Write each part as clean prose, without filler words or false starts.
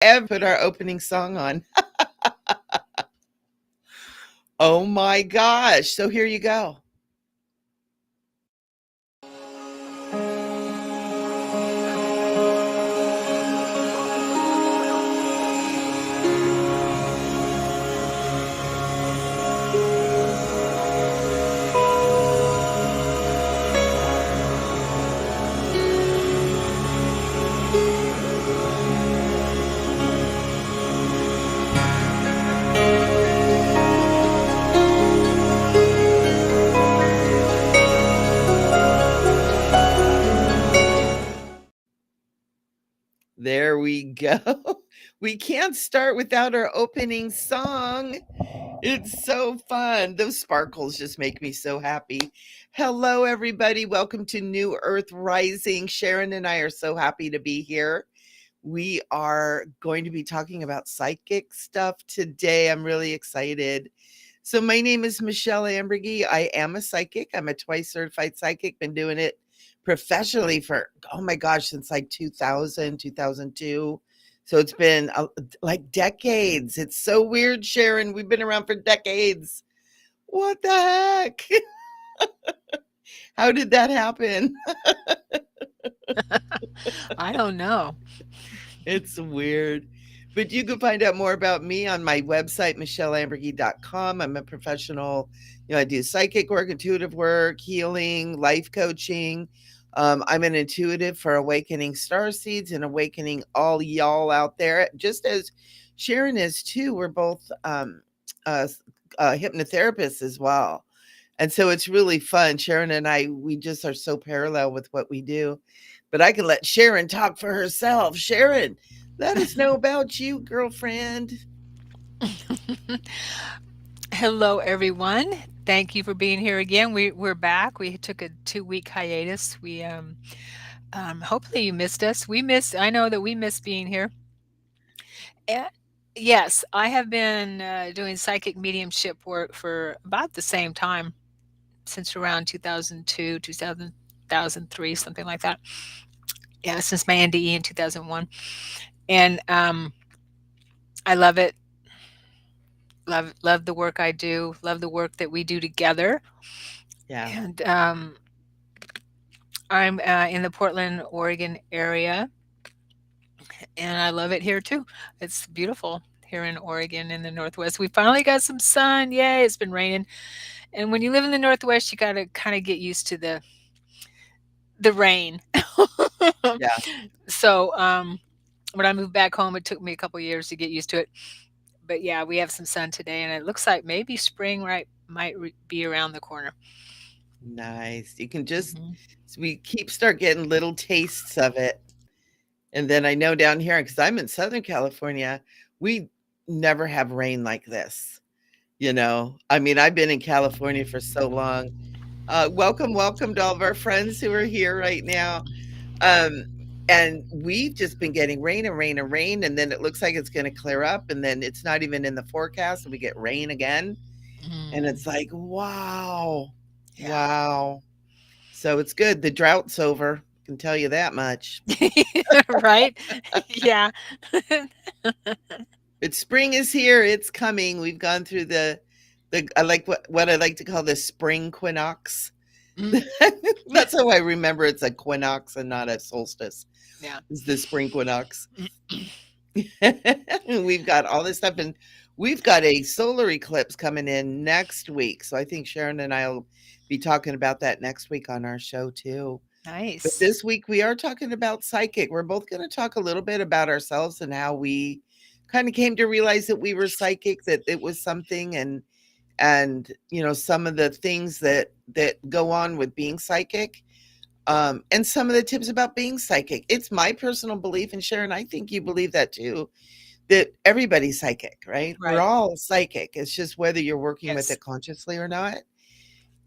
ever put our opening song on. Oh my gosh. So here you go. There we go. We can't start without our opening song. It's so fun. Those sparkles just make me so happy. Hello, everybody. Welcome to New Earth Rising. Sharon and I are so happy to be here. We are going to be talking about psychic stuff today. I'm really excited. So, my name is MIchele Ambergy. I am a psychic. I'm a twice certified psychic. Been doing it professionally for, oh my gosh, since like 2000, 2002. So it's been like decades. It's so weird, Sharon. We've been around for decades. What the heck? How did that happen? I don't know. It's weird. But you can find out more about me on my website, micheleambergy.com. I'm a professional, I do psychic work, intuitive work, healing, life coaching. I'm an intuitive for awakening star seeds and awakening all y'all out there, just as Sharon is too. We're both uh, hypnotherapists as well. And so it's really fun. Sharon and I, we just are so parallel with what we do. But I can let Sharon talk for herself. Sharon, let us know about you, girlfriend. Hello, everyone. Thank you for being here again. We're back. We took a 2 week hiatus. Hopefully you missed us. We missed. I know that we missed being here. Eh, yes, I have been doing psychic mediumship work for about the same time, since around 2002, 2003, something like that. Yeah, since my NDE in 2001, and I love it. Love the work I do. Love the work that we do together. Yeah, And I'm in the Portland, Oregon area, and I love it here too. It's beautiful here in Oregon in the Northwest. We finally got some sun. Yay, it's been raining. And when you live in the Northwest, you got to kind of get used to the rain. yeah, So when I moved back home, it took me a couple years to get used to it. But yeah, we have some sun today, and it looks like maybe spring might be around the corner. nice. You can just, Hmm. we keep start getting little tastes of it. And then I know down here, because I'm in Southern California, we never have rain like this. I mean, I've been in California for so long. Welcome, welcome to all of our friends who are here right now. Um, and we've just been getting rain and rain and rain, and then it looks like it's going to clear up, and then it's not even in the forecast, and we get rain again. And Mm, it's like, wow, yeah. wow. So it's good. The drought's over. I can tell you that much. Right? Yeah. But spring is here. It's coming. We've gone through the I like what I like to call the spring equinox. Mm, That's how I remember it's a equinox and not a solstice. yeah. It's the spring equinox. We've got all this stuff, and we've got a solar eclipse coming in next week. So I think Sharon and I will be talking about that next week on our show too. But Nice. this week we are talking about psychic. We're both going to talk a little bit about ourselves and how we kind of came to realize that we were psychic, that it was something, and some of the things that go on with being psychic, and some of the tips about being psychic. It's my personal belief, and Sharon, I think you believe that too, that everybody's psychic, right? We're Right. all psychic. It's just whether you're working with Yes. it consciously or not.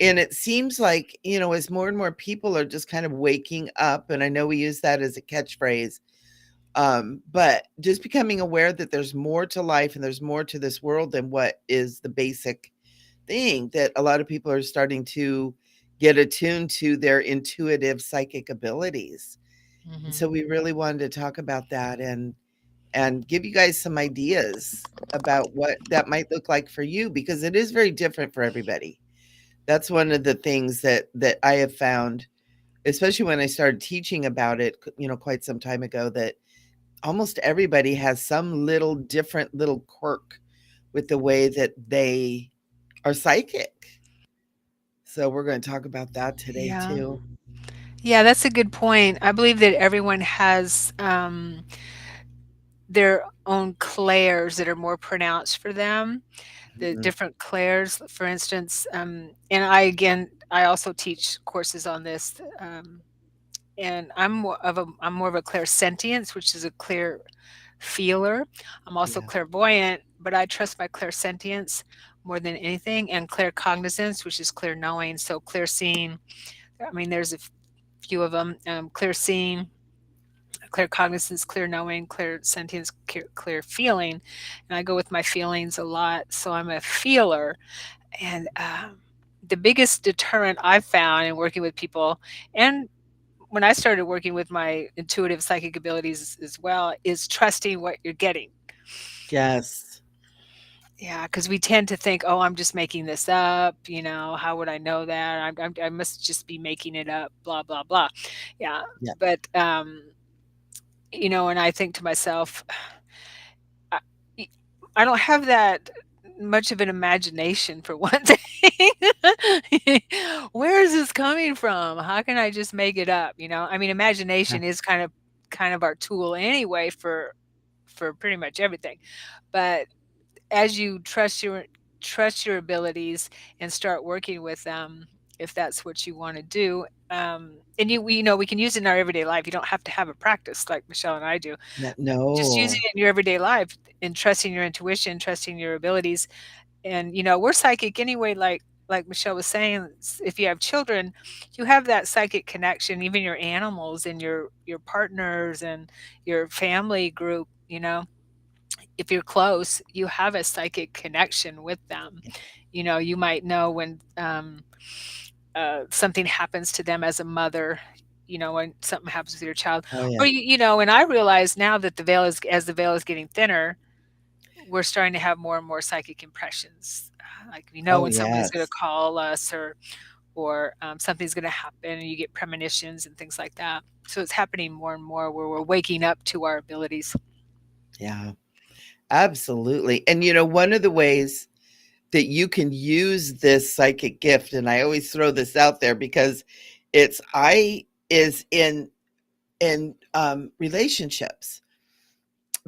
And it seems like, as more and more people are just kind of waking up, and I know we use that as a catchphrase, but just becoming aware that there's more to life and there's more to this world than what is the basic thing, that a lot of people are starting to get attuned to their intuitive psychic abilities. And Hmm. so we really wanted to talk about that. and give you guys some ideas about what that might look like for you, because it is very different for everybody. That's one of the things that I have found, especially when I started teaching about it, quite some time ago, that almost everybody has some little different little quirk with the way that they are psychic. So we're going to talk about that today Yeah. too. Yeah, that's a good point. I believe that everyone has their own clairs that are more pronounced for them, the Mhm. different clairs, for instance. And I also teach courses on this. And I'm more of a clairsentience, which is a clear feeler. I'm also Yeah. clairvoyant, but I trust my clairsentience more than anything, and claircognizance, which is clear knowing. So clear seeing. I mean, there's a few of them. Clear seeing, clear cognizance, clear knowing, clear sentience, clear feeling. And I go with my feelings a lot. So I'm a feeler. And the biggest deterrent I've found in working with people, and when I started working with my intuitive psychic abilities as well, is trusting what you're getting. Yes. Yeah, because we tend to think, oh, I'm just making this up. How would I know that? I must just be making it up, blah, blah, blah. Yeah. Yeah. But, and I think to myself, I, I don't have that much of an imagination for one thing. Where is this coming from? How can I just make it up? I mean, Yeah. imagination is kind of our tool anyway for pretty much everything. But as you trust your abilities and start working with them, if that's what you want to do, and we can use it in our everyday life. You don't have to have a practice like Michelle and I do. Just using No. it in your everyday life and trusting your intuition, trusting your abilities. And we're psychic anyway, like Michelle was saying. If you have children, you have that psychic connection. Even your animals and your partners and your family group, if you're close, you have a psychic connection with them. You might know when something happens to them as a mother, when something happens with your child. Oh yeah. Or and I realize now that as the veil is getting thinner, we're starting to have more and more psychic impressions. Like we know Oh when somebody's going to yes. call us, or something's going to happen, and you get premonitions and things like that. So it's happening more and more where we're waking up to our abilities. Yeah. Absolutely. And one of the ways that you can use this psychic gift, and I always throw this out there because is in relationships,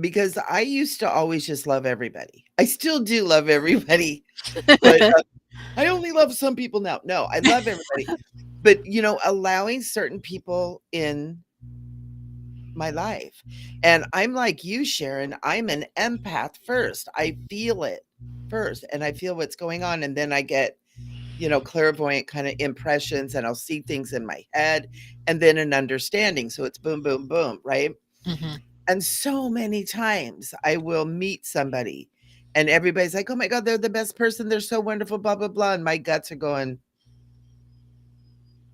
because I used to always just love everybody. I still do love everybody, but I only love some people now. No, I love everybody. But allowing certain people in my life. And I'm like you, Sharon. I'm an empath first. I feel it first, and I feel what's going on. And then I get, clairvoyant kind of impressions, and I'll see things in my head, and then an understanding. So it's boom, boom, boom, right? Hmm. And so many times I will meet somebody and everybody's like, oh my God, they're the best person. They're so wonderful, blah, blah, blah. And my guts are going,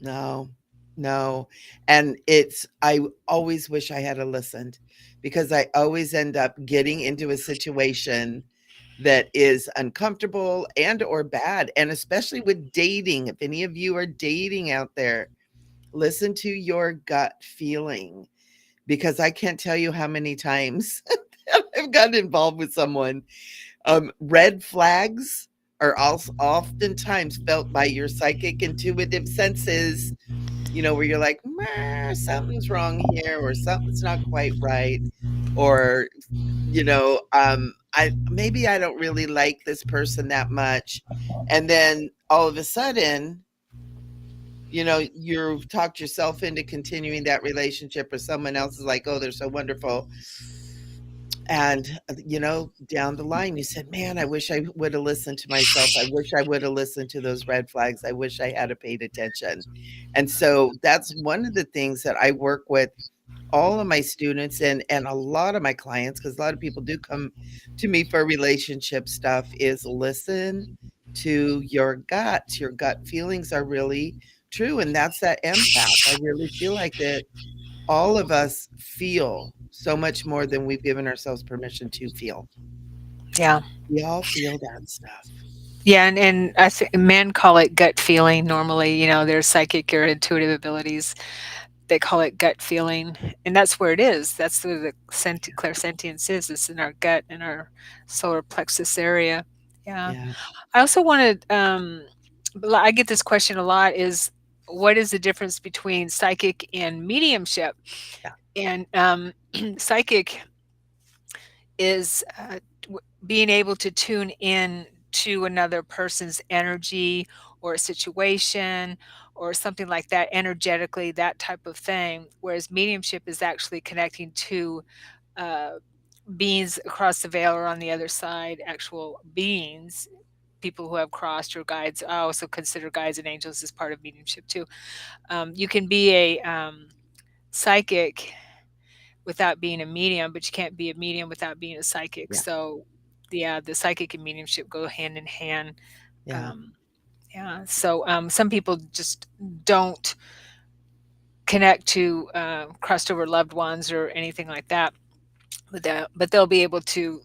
no, no. And I always wish I had listened, because I always end up getting into a situation that is uncomfortable and or bad. And especially with dating, if any of you are dating out there, listen to your gut feeling, because I can't tell you how many times I've gotten involved with someone. Red flags are also oftentimes felt by your psychic intuitive senses, where you're like, something's wrong here, or something's not quite right, or, I don't really like this person that much. And then all of a sudden, you've talked yourself into continuing that relationship, or someone else is like, oh, they're so wonderful. And, down the line, you said, man, I wish I would have listened to myself. I wish I would have listened to those red flags. I wish I had paid attention. And so that's one of the things that I work with all of my students and a lot of my clients, because a lot of people do come to me for relationship stuff, is listen to your gut. Your gut feelings are really true. And that's that empath. I really feel like that all of us feel. so much more than we've given ourselves permission to feel. Yeah. We all feel that stuff. Yeah, and I think men call it gut feeling normally, their psychic or intuitive abilities. They call it gut feeling, and that's where it is. That's where the clairsentience is. It's in our gut, in our solar plexus area. Yeah. Yeah. I also wanted, I get this question a lot is what is the difference between psychic and mediumship? Yeah. And psychic is being able to tune in to another person's energy or a situation or something like that energetically, that type of thing. Whereas mediumship is actually connecting to uh, beings across the veil or on the other side, actual beings, people who have crossed or guides. I also consider guides and angels as part of mediumship too. You can be a psychic without being a medium, but you can't be a medium without being a psychic. Yeah. So, yeah, the psychic and mediumship go hand in hand. Yeah. Um, yeah. So some people just don't connect to crossed over loved ones or anything like that, but they'll be able to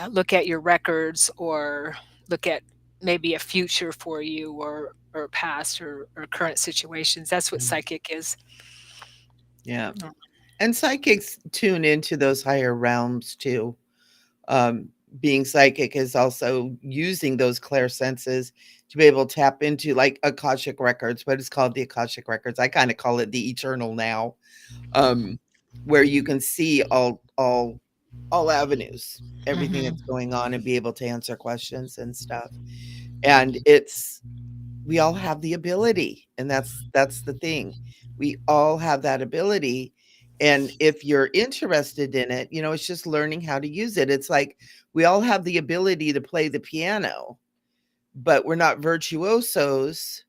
look at your records or look at maybe a future for you or past or current situations. That's what Yeah. psychic is. Yeah. And psychics tune into those higher realms too. Um, Being psychic is also using those senses to be able to tap into like Akashic records, what is called the Akashic records. I kind of call it the eternal now, um, where you can see all avenues, everything Hmm. that's going on, and be able to answer questions and stuff. And it's we all have the ability, and that's the thing. We all have that ability, and if you're interested in it, it's just learning how to use it. It's like we all have the ability to play the piano, but we're not virtuosos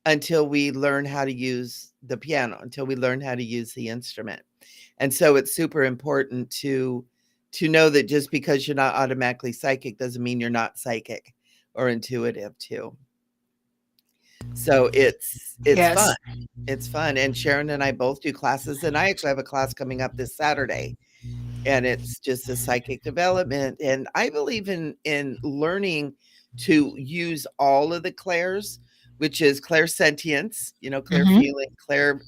until we learn how to use the piano, until we learn how to use the instrument. And so it's super important to know that just because you're not automatically psychic doesn't mean you're not psychic or intuitive too. So it's fun. Yes. It's fun, and Sharon and I both do classes, and I actually have a class coming up this Saturday, and it's just a psychic development, and I believe in learning to use all of the clairs, which is clairsentience, clear Hmm. feeling,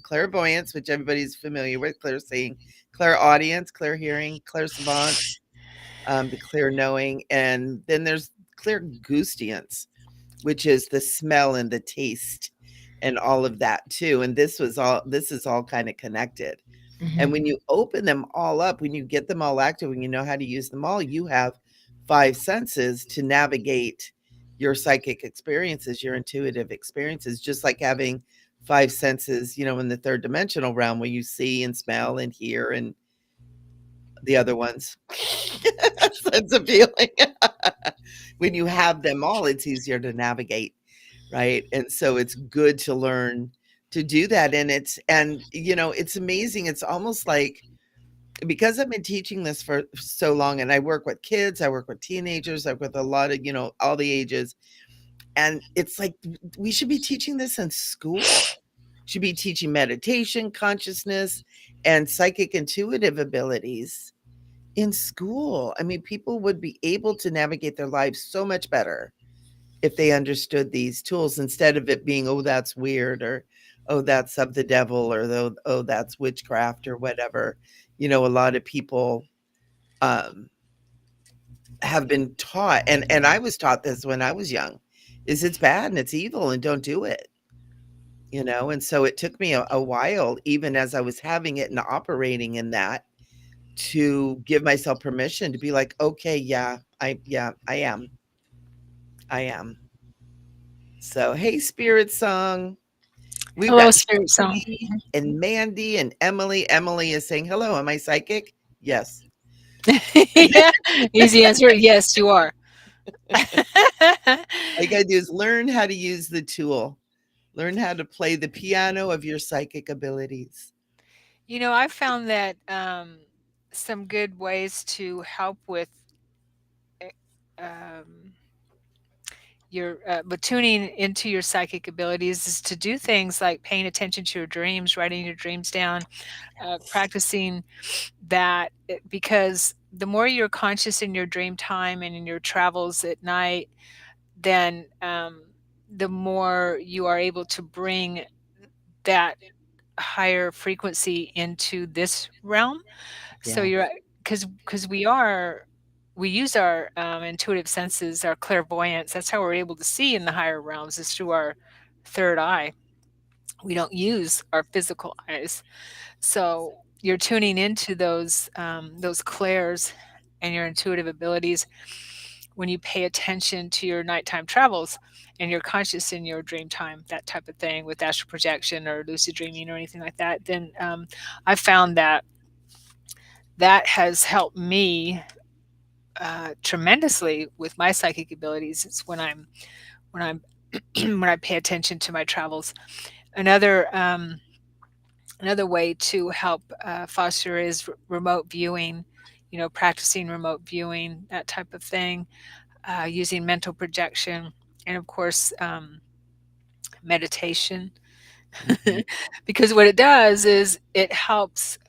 clairvoyance, which everybody's familiar with, clear seeing, clairaudience, clear hearing, clairsavance, the clear knowing, and then there's clear gustiance, which is the smell and the taste and all of that too. And this is all kind of connected. And when Hmm. you open them all up, when you get them all active, when you know how to use them all, you have five senses to navigate your psychic experiences, your intuitive experiences, just like having five senses, in the third dimensional realm where you see and smell and hear and the other ones. Sense of feeling. When you have them all, it's easier to navigate, right? And so it's good to learn to do that. It's amazing. It's almost like because I've been teaching this for so long and I work with kids, I work with teenagers, I work with a lot of, all the ages. And it's like we should be teaching this in school. Should be teaching meditation, consciousness, and psychic intuitive abilities in school. I mean, people would be able to navigate their lives so much better if they understood these tools instead of it being, oh, that's weird, or oh, that's of the devil, or oh, that's witchcraft or whatever. A lot of people um, have been taught, and I was taught this when I was young, is it's bad and it's evil and don't do it. And so it took me a while, even as I was having it and operating in that, to give myself permission to be like, okay, yeah, I am. So, hey, Spirit Song. We've Hello, got spirit song. Judy and Mandy and Emily. Emily is saying, hello, am I psychic? Yes. Yeah, easy answer. Yes, you are. All you got to do is learn how to use the tool, learn how to play the piano of your psychic abilities. I found that some good ways to help with eh, um, but tuning into your psychic abilities is to do things like paying attention to your dreams, writing your dreams down, practicing that, because the more you're conscious in your dream time and in your travels at night, then the more you are able to bring that higher frequency into this realm. So Yeah. you're, because we use our intuitive senses, our clairvoyance. That's how we're able to see in the higher realms, is through our third eye. We don't use our physical eyes. So you're tuning into those clairs and your intuitive abilities when you pay attention to your nighttime travels and you're conscious in your dream time, that type of thing, with astral projection or lucid dreaming or anything like that. Then I found that that has helped me tremendously with my psychic abilities. It's when I'm when I pay attention to my travels. Another another way to help foster is remote viewing. You know, practicing remote viewing, that type of thing, using mental projection, and of course meditation. Mhm. Because what it does is it helps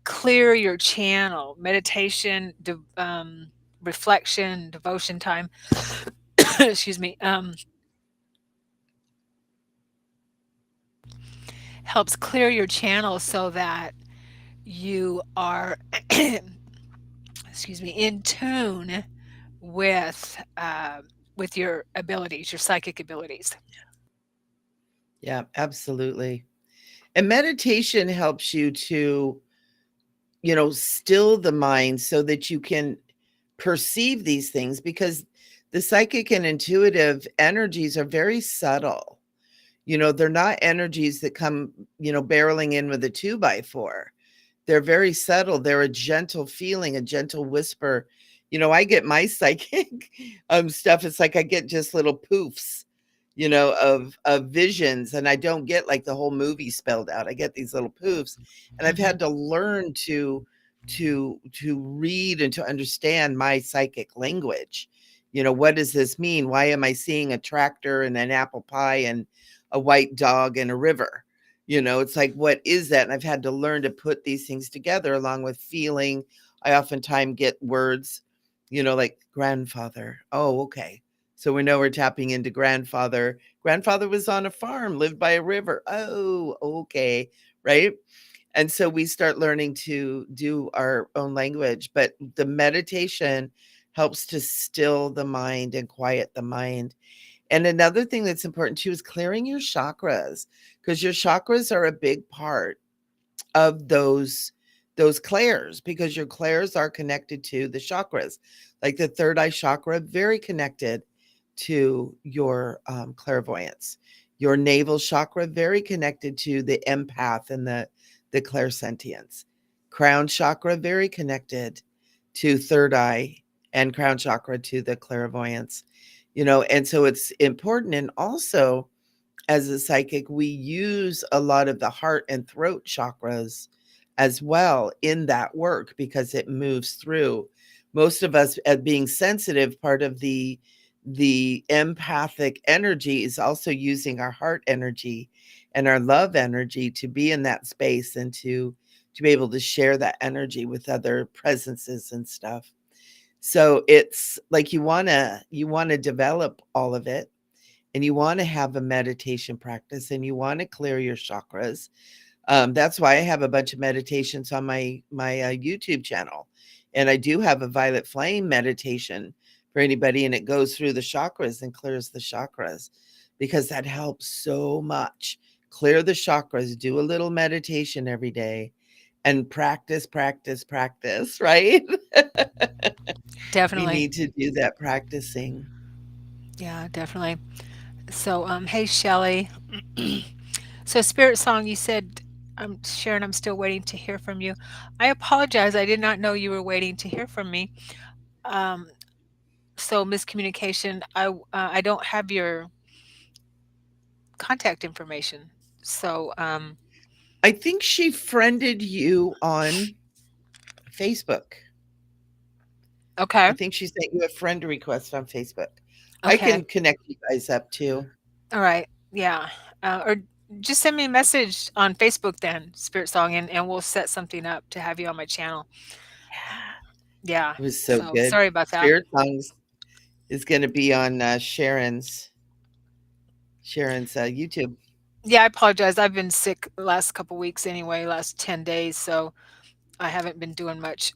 clear your channel. Meditation, reflection, devotion time. Excuse me. Helps clear your channel so that you are, excuse me, in tune with your abilities, your psychic abilities. Yeah, absolutely. And meditation helps you to, still the mind so that you can perceive these things, because the psychic and intuitive energies are very subtle. They're not energies that come, barreling in with a two by four. They're very subtle. They're a gentle feeling, a gentle whisper. I get my psychic stuff. It's like I get just little poofs, of visions, and I don't get like the whole movie spelled out. I get these little poofs, and I've Mhm. had to learn to read and to understand my psychic language. What does this mean? Why am I seeing a tractor and an apple pie and a white dog and a river? It's like, what is that? And I've had to learn to put these things together along with feeling. I oftentimes get words, like grandfather. Oh, okay. So we know we're tapping into grandfather. Grandfather was on a farm, lived by a river. Oh, okay. Right. And so we start learning to do our own language. But the meditation helps to still the mind and quiet the mind. And another thing that's important too is clearing your chakras, because your chakras are a big part of those clairs, because your clairs are connected to the chakras. Like the third eye chakra, very connected to your clairvoyance. Your navel chakra, very connected to the empath and the clairsentience. Crown chakra, very connected to third eye, and crown chakra to the clairvoyance. And so it's important. And also, as a psychic, we use a lot of the heart and throat chakras as well in that work, because it moves through. Most of us, at being sensitive, part of the empathic energy is also using our heart energy and our love energy to be in that space, and to be able to share that energy with other presences and stuff. So it's like you want to develop all of it, and you want to have a meditation practice, and you want to clear your chakras. That's why I have a bunch of meditations on my YouTube channel, and I do have a violet flame meditation for anybody, and it goes through the chakras and clears the chakras, because that helps so much. Clear the chakras. Do a little meditation every day, and practice, practice, practice. Right? We Definitely. need to do that practicing. Yeah, definitely. So, hey, Shelley. So, Spirit Song, you said, Sharon, I'm still waiting to hear from you. I apologize. I did not know you were waiting to hear from me. Um, so, miscommunication. I don't have your contact information. So, I think she friended you on Facebook. Okay. I think she sent you a friend request on Facebook. I Okay. can connect you guys up too. All right. Yeah. Or just send me a message on Facebook then, Spirit Song, and we'll set something up to have you on my channel. Yeah. It was so So good. sorry about that. Spirit Songs is going to be on Sharon's YouTube. Yeah, I apologize. I've been sick the last couple weeks anyway, last 10 days, so I haven't been doing much.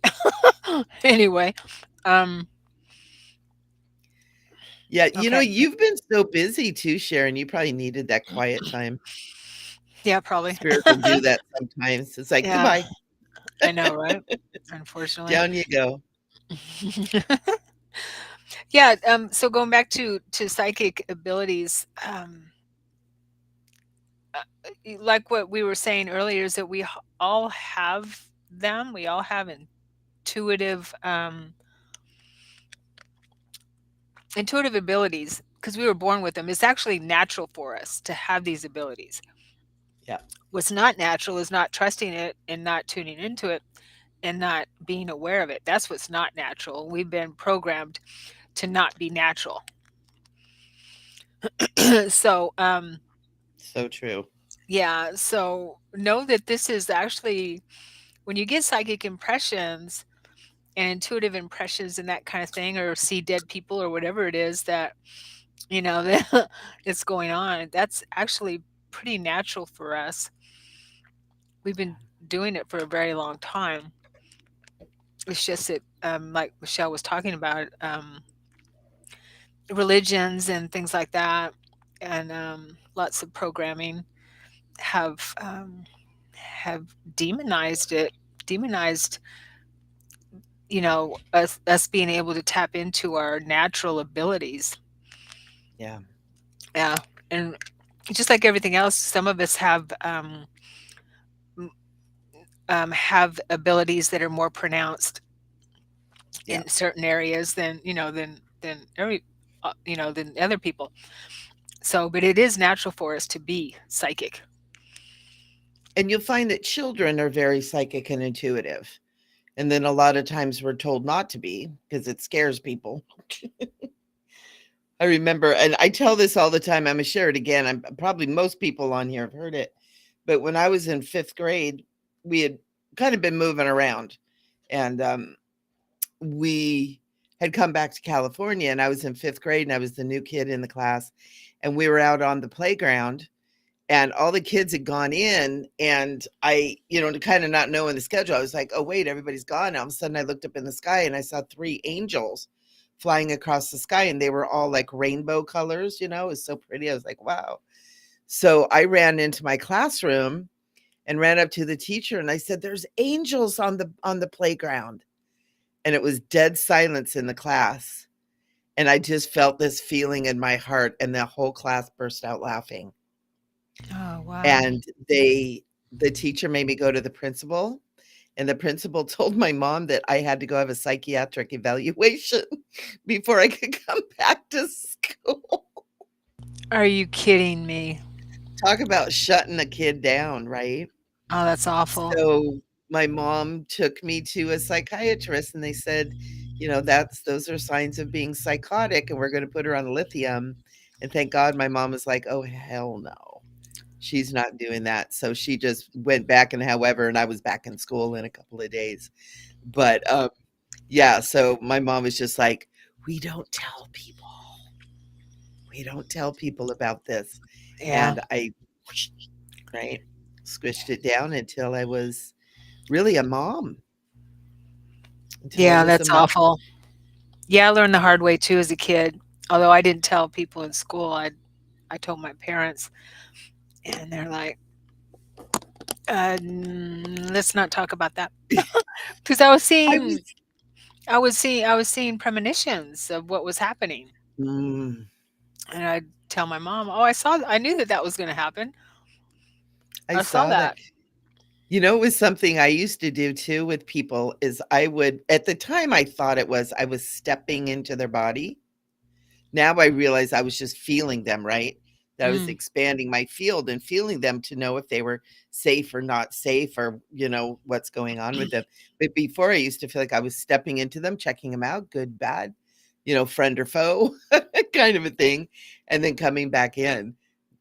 Anyway, um, Yeah, okay. you've been so busy too, Sharon. You probably needed that quiet time. Yeah, probably. Spirit will do that sometimes. It's like, Yeah, goodbye, I know, right? Unfortunately. down you go. Yeah, so going back to psychic abilities, like what we were saying earlier is that all have them. We all have intuitive intuitive abilities because we were born with them. It's actually natural for us to have these abilities. Yeah, What's not natural is not trusting it and not tuning into it and not being aware of it. That's what's not natural. We've been programmed to not be natural. So, so true. yeah, so know that this is actually when you get psychic impressions and intuitive impressions and that kind of thing, or see dead people or whatever it is that, that it's going on, that's actually pretty natural for us. We've been doing it for a very long time. It's just that, like MIchele was talking about, religions and things like that, and lots of programming have demonized it, demonized us being able to tap into our natural abilities. Yeah, Yeah, and just like everything else, some of us have abilities that are more pronounced yeah. in certain areas than than other people. So, but it is natural for us to be psychic. And you'll find that children are very psychic and intuitive. And then a lot of times we're told not to be because it scares people. I remember, and I tell this all the time. I'm gonna share it again. I'm probably most people on here have heard it, but when I was in fifth grade, we had kind of been moving around, and we had come back to California, and I was in fifth grade, and I was the new kid in the class, and we were out on the playground, and all the kids had gone in, and I, to kind of not knowing the schedule, I was like, oh wait, everybody's gone. All of a sudden I looked up in the sky and I saw three angels flying across the sky, and they were all like rainbow colors. It was so pretty. I was like, wow. So I ran into my classroom and ran up to the teacher and I said, there's angels on the playground. And it was dead silence in the class, and I just felt this feeling in my heart, and the whole class burst out laughing. Oh, wow. And the teacher made me go to the principal, and the principal told my mom that I had to go have a psychiatric evaluation before I could come back to school. Are you kidding me? Talk about shutting a kid down, right? Oh, that's awful. So my mom took me to a psychiatrist, and they said, those are signs of being psychotic, and we're going to put her on lithium. And thank God my mom was like, oh, hell no. She's not doing that. So she just went back, and however, and I was back in school in a couple of days. But yeah, so my mom was just like, we don't tell people. We don't tell people about this. Yeah. And I, right, squished it down until I was really a mom, until I Yeah, was a that's mom. awful. Yeah, I learned the hard way too as a kid. Although I didn't tell people in school, I told my parents, and they're like, let's not talk about that," because I was I was seeing premonitions of what was happening, mm, and I'd tell my mom, "Oh, I knew that that was going to happen. I I saw saw that. that." It was something I used to do too with people is I would, at the time I thought I was stepping into their body. Now I realize I was just feeling them, right? that I was Mm. expanding my field and feeling them to know if they were safe or not safe or, what's going on with them. But before I used to feel like I was stepping into them, checking them out, good, bad, friend or foe kind of a thing, and then coming back in.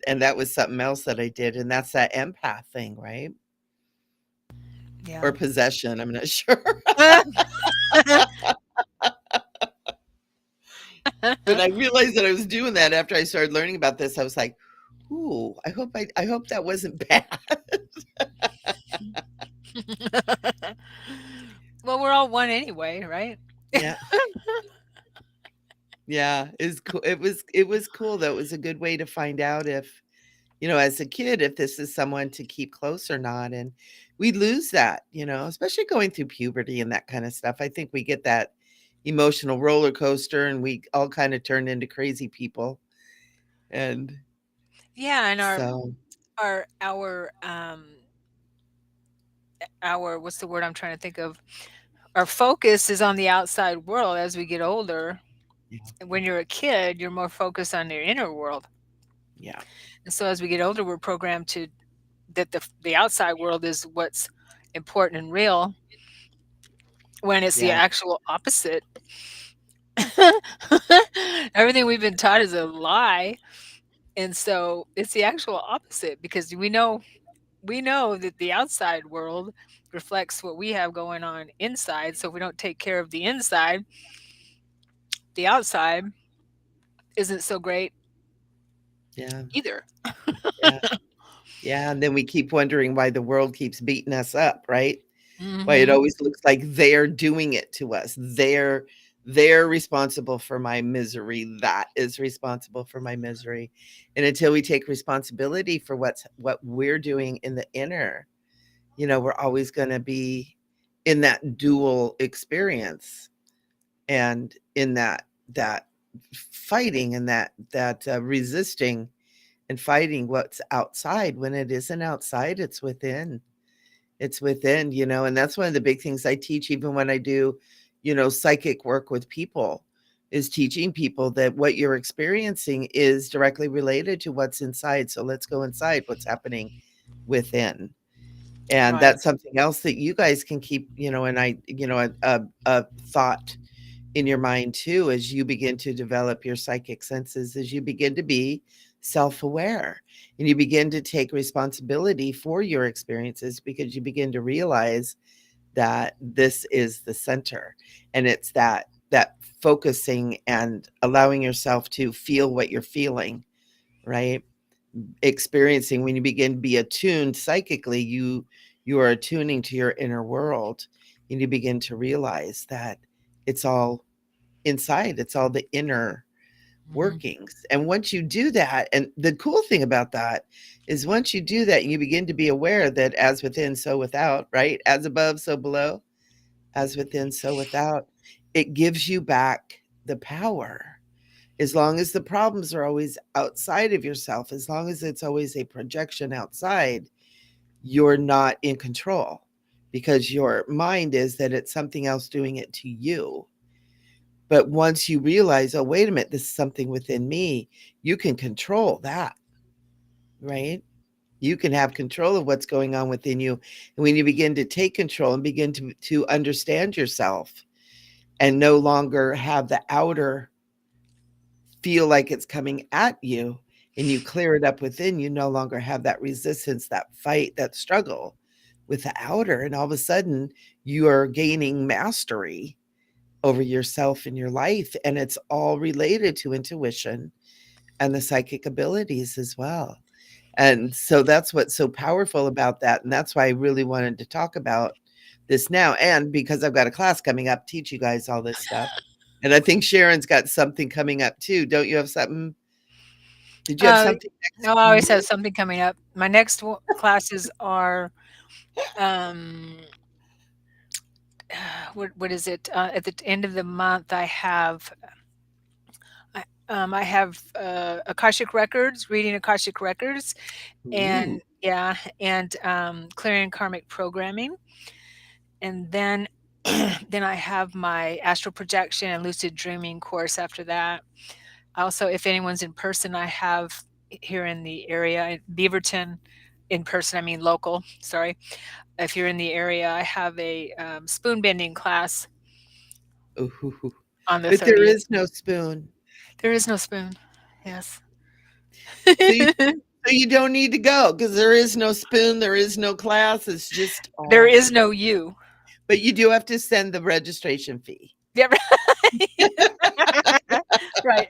And that was something else that I did. And that's that empath thing, right? Or Yeah. possession. I'm not sure. But I realized that I was doing that after I started learning about this. I was like, ooh, I hope that wasn't bad. Well, we're all one anyway, right? Yeah. Yeah. It's cool. It was cool though. It was a good way to find out if, as a kid, if this is someone to keep close or not. And we lose that, especially going through puberty and that kind of stuff. I think we get that emotional roller coaster and we all kind of turn into crazy people. And Yeah, and so, our what's the word I'm trying to think of? Our focus is on the outside world as we get older. yeah, And when you're a kid, you're more focused on your inner world. yeah, And so as we get older, we're programmed to that the outside world is what's important and real when it's the yeah, actual opposite. Everything we've been taught is a lie. And so it's the actual opposite because we know that the outside world reflects what we have going on inside. So if we don't take care of the inside, the outside isn't so great yeah, either. yeah, yeah. And then we keep wondering why the world keeps beating us up, right? Why it Mhm. always looks like they're doing it to us. They're responsible for my misery. That is responsible for my misery. And until we take responsibility for what we're doing in the inner, we're always going to be in that dual experience and in that fighting and that resisting and fighting what's outside when it isn't outside, it's within. It's within, and that's one of the big things I teach even when I do, psychic work with people, is teaching people that what you're experiencing is directly related to what's inside. So let's go inside what's happening within. And Right. that's something else that you guys can keep, and a thought in your mind too as you begin to develop your psychic senses, as you begin to be self-aware and you begin to take responsibility for your experiences, because you begin to realize that this is the center, and it's that focusing and allowing yourself to feel what you're feeling, right? Experiencing, when you begin to be attuned psychically, you are attuning to your inner world, and you begin to realize that it's all inside, it's all the inner Mhm. workings. And once you do that, and the cool thing about that is once you do that, you begin to be aware that as within, so without, right? As above, so below, as within, so without. It gives you back the power. As long as the problems are always outside of yourself, as long as it's always a projection outside, you're not in control, because your mind is that it's something else doing it to you. But once you realize, oh, wait a minute, this is something within me, you can control that, right? You can have control of what's going on within you. And when you begin to take control and begin to understand yourself and no longer have the outer feel like it's coming at you, and you clear it up within, you no longer have that resistance, that fight, that struggle with the outer. And all of a sudden, you are gaining mastery over yourself and your life. And it's all related to intuition and the psychic abilities as well. And so that's what's so powerful about that. And that's why I really wanted to talk about this now. And because I've got a class coming up, teach you guys all this stuff. And I think Sharon's got something coming up too. Don't you have something? Did you have Uh, something next no, I always have month? something coming up. My next classes are um what is it? At the end of the month I have Akashic records, reading Akashic records, Ooh, and yeah, and clearing karmic programming, and then then I have my astral projection and lucid dreaming course after that. Also, if anyone's in person, I have here in the area, in Beaverton, in person, I mean local, sorry. If you're in the area, I have a spoon bending class Ooh, on the but there 30th. is no spoon. There is no spoon. Yes. So you don't need to go because there is no spoon, there is no class. It's just There all. is no you. But you do have to send the registration fee. Yeah, right.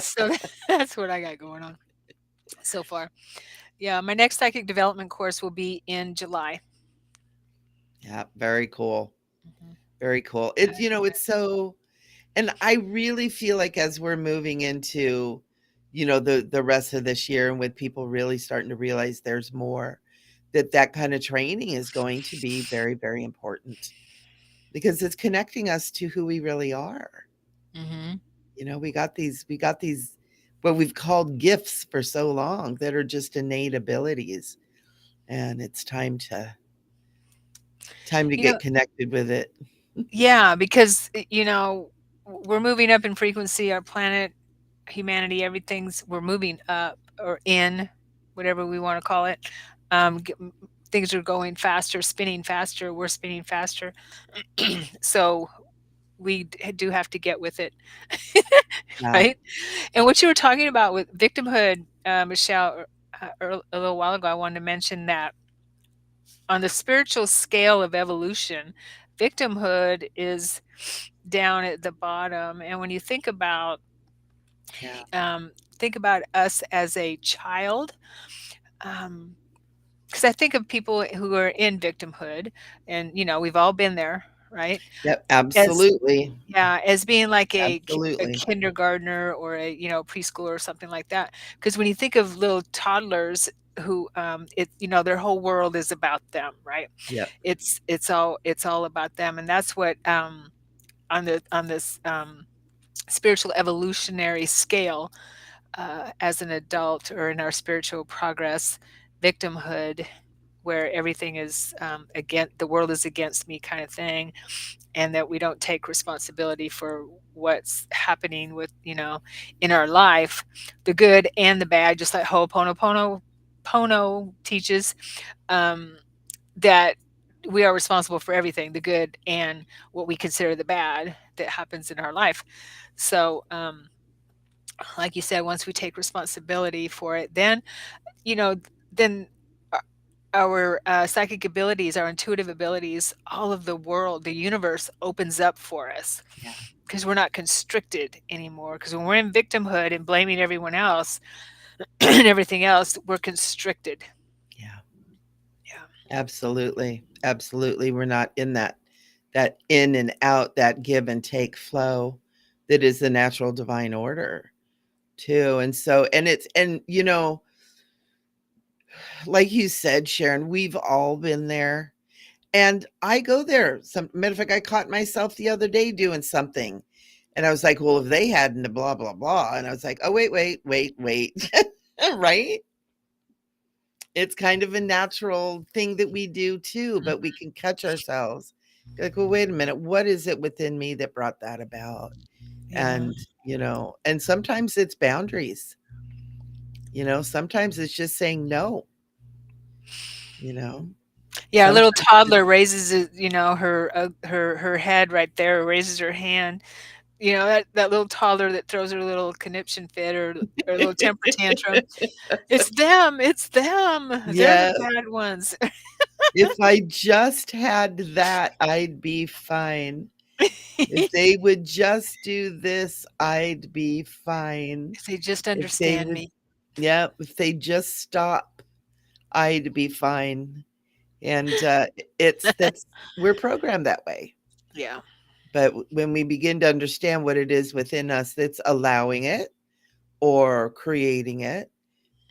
So that's what I got going on so far. Yeah, my next psychic development course will be in July. Yeah, very cool. Mhm. Very cool. It's it's so, and I really feel like as we're moving into, the rest of this year and with people really starting to realize there's more, that kind of training is going to be very, very important because it's connecting us to who we really are. Mhm. We got these what we've called gifts for so long that are just innate abilities, and it's time to You know, get connected with it. yeah, because we're moving up in frequency. Our planet, humanity, everything's we're moving up or in, whatever we want to call it. Things are going faster, spinning faster. We're spinning faster, so we do have to get with it, Yeah. right? And what you were talking about with victimhood, Michelle, a little while ago, I wanted to mention that on the spiritual scale of evolution, victimhood is down at the bottom. And when you Yeah. think about us as a child, um, because I think of people who are in victimhood, and we've all been there, right? Yep, As absolutely. Yeah, as being like a Absolutely. kindergartner or a, preschooler or something like that. Because when you think of little toddlers who, their whole world is about them, right? Yep. It's all about them, and that's what, on this, spiritual evolutionary scale, as an adult or in our spiritual progress, victimhood, where everything is, again, the world is against me kind of thing, and that we don't take responsibility for what's happening with in our life, the good and the bad, just like Ho'oponopono teaches, um, that we are responsible for everything, the good and what we consider the bad that happens in our life. So, like you said, once we take responsibility for it, then you know then our psychic abilities, our intuitive abilities, all of the world, the universe opens up for us Yeah. because we're not constricted anymore. Because when we're in victimhood and blaming everyone else and everything else, we're constricted. Yeah. Yeah. Absolutely. Absolutely. We're not in that in and out, that give and take flow that is the natural divine order too. And so, like you said, Sharon, we've all been there. And I go there. Some matter of fact, I caught myself the other day doing something. And I was like, well, if they hadn't blah, blah, blah. And I was like, oh, wait, wait, wait, wait. Right? It's kind of a natural thing that we do too, Mhm. but we can catch ourselves. Like, well, wait a minute, what is it within me that brought that about? Yeah. And sometimes it's boundaries, sometimes it's just saying no, you know, Yeah, a little sometimes it's, toddler raises her head right there, or raises her hand. That little toddler that throws her little conniption fit, or little temper tantrum. It's them. They're the yeah, bad ones. if I just had that, I'd be fine. If they would just do this, I'd be fine. If they just If they understand would, me. yeah, if they just stop, I'd be fine. And it's that's we're programmed that way. Yeah. But when we begin to understand what it is within us that's allowing it or creating it,